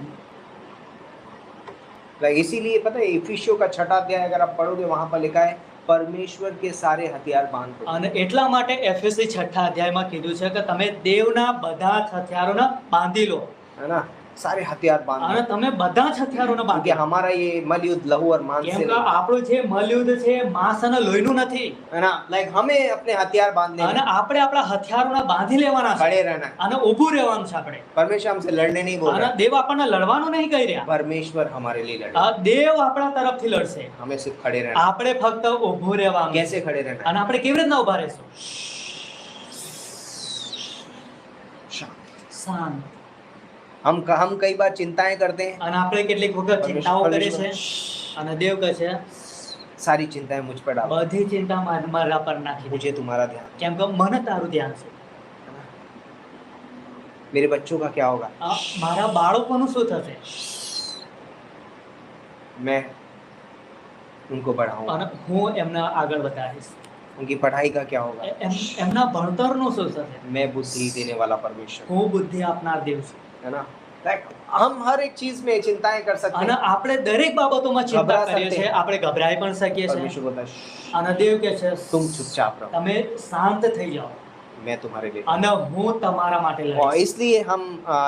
लाइक इसीलिए पता है इफिसियों का 6वां अध्याय अगर आप पढ़ोगे वहां पर लिखा है परमेश्वर के सारे हथियार बांध दो। અને એટલા માટે એફએસી 6 અધ્યાયમાં કીધું છે કે તમે દેવના બધા જ હથિયારોને બાંધી લો, है ना, सारे हथियार बांध અને दो, તમે બધા જ હથિયારોને क्योंकि બાંધી લો। हमारा ये मलयुद्ध लहू और मांस કેમ से કે नहीं, આપણું જે મલયુદ્ધ છે માંસ અને લોહીનું નથી, है ना। लाइक हमें अपने हथियार बांधने અને આપણે આપણા હથિયારોને બાંધી લેવાના છે, खड़े रहना है। અને ઊભું રહેવાનું છે આપણે। परमेश्वर हमसे लड़ने नहीं बोल અને रहा, દેવ આપણને લડવાનું નહીં કહી રહ્યા, परमेश्वर हमारे लिए लड़े, દેવ આપણા તરફથી લડશે। हमें सिर्फ खड़े रहना। આપણે ફક્ત ઊભું રહેવાનું। कैसे खड़े रहना? અને આપણે કેવી રીતના ઊભા રહેશું? શાંત। हम कई बार चिंताएं करते हैं, અને આપણે કેટલીક વખત ચિંતાઓ કરીએ છીએ, અને દેવ કહે છે सारी चिंताएं मुझ पर डालो, બધી ચિંતા મારા પર નાખી દે, मुझे तुम्हारा ध्यान, કેમ કે મને તારું ધ્યાન છે। है ना। मेरे बच्चों का क्या होगा? મારા બાળકોનું શું થશે? मैं उनको बढ़ाऊंगा। અને હું એમને આગળ વધારીશ। उनकी पढ़ाई का क्या होगा? એમના ભણતરનું શું થશે? मैं बुद्धि देने वाला परमेश्वर, હું બુદ્ધિ આપનાર દેવ છું। है ना। लाइक हम हर एक चीज में चिंताएं कर सकते અને हैं। આપણે દરેક બાબતોમાં ચિંતા ગભરા કરીએ શકતે. છીએ, આપણે ગભરાઈ પણ શકીએ છીએ। परमेश्वर बोलता है અને દેવ કહે છે तुम चुपचाप रहो, તમે શાંત થઈ જાઓ, मैं तुम्हारे लिए અને હું તમારા માટે और લડીશ. इसलिए हम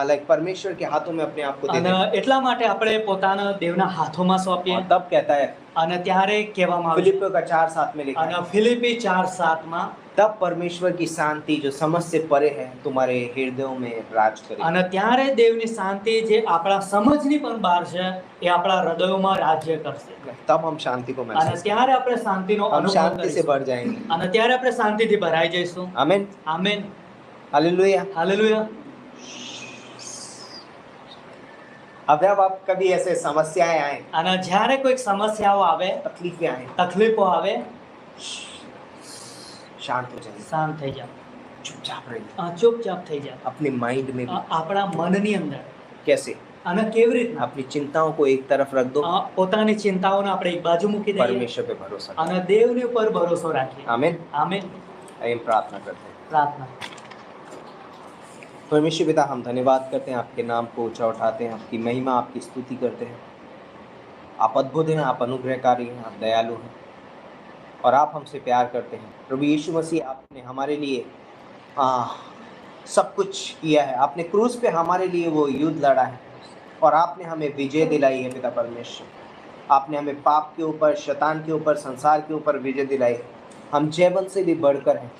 लाइक परमेश्वर के हाथों में अपने आप को दे અને देते એટલા માટે આપણે પોતાના દેવના હાથોમાં हैं। સોંપીએ. और तब कहता है અને ત્યારે કહેવામાં આવે છે फिलिपियों का 4:7 में लिखा અને है, ફિલિપી 4:7 માં तब परमेश्वर की शांति जो समझ से परे है तुम्हारे हृदयों में राज करेगी। અને ત્યારે દેવની શાંતિ જે આપણા સમજની પણ બહાર છે એ આપણા હૃદયોમાં રાજ્ય કરશે. तब हम शांति को અને महसूस ત્યારે આપણે શાંતિનો हम અનુભવ शांति से કરીશું. बढ़ जाएंगे। અને ત્યારે આપણે શાંતિથી ભરાઈ જઈશું. आमीन, આમેન. हालेलुया। હાલેલુયા. अब जब आप कभी ऐसे समस्याएं आए, અને જ્યારે કોઈક સમસ્યાઓ આવે, तकलीफें आए, તકલીફો આવે, शांत हो जाइए, શાંત થઈ જાઓ. चुपचाप रहिए, ચૂપચાપ થઈ જાઓ. अपने माइंड में भी। આપણા મનની અંદર. कैसे? અને કેવી રીતના? अपनी चिंताओं को एक तरफ रख दो, પોતાની ચિંતાઓને આપણે એક બાજુ મૂકી દઈએ परमेश्वर पे भरोसा करो। અને દેવની ઉપર ભરોસો રાખીએ. आमीन। આમેન. आइए हम प्रार्थना करते हैं। પ્રાર્થના. परमेश्वर पिता, हम धन्यवाद करते हैं, आपके नाम को ऊंचा उठाते हैं, आपकी महिमा, आपकी स्तुति करते हैं। आप अद्भुत हैं, आप अनुग्रहकारी हैं, आप दयालु हैं और आप हमसे प्यार करते हैं। प्रभु यीशु मसीह, आपने हमारे लिए सब कुछ किया है। आपने क्रूस पे हमारे लिए वो युद्ध लड़ा है और आपने हमें विजय दिलाई है पिता परमेश्वर। आपने हमें पाप के ऊपर, शैतान के ऊपर, संसार के ऊपर विजय दिलाई है। हम जैवन से भी बढ़कर हैं।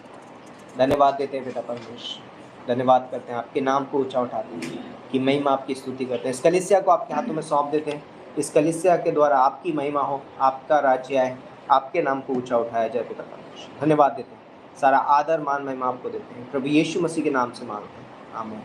धन्यवाद देते हैं पिता परमेश्वर, धन्यवाद करते हैं, आपके नाम को ऊंचा उठाते हैं, कि महिमा आपकी स्तुति करते हैं। इस कलीसिया को आपके हाथों में सौंप देते हैं। इस कलीसिया के द्वारा आपकी महिमा हो, आपका राज्य आए, आपके नाम को ऊंचा उठाया जाए पिता परमेश्वर। धन्यवाद देते हैं, सारा आदर मान महिमा आपको देते हैं। प्रभु यीशु मसीह के नाम से मांगते हैं, आमीन।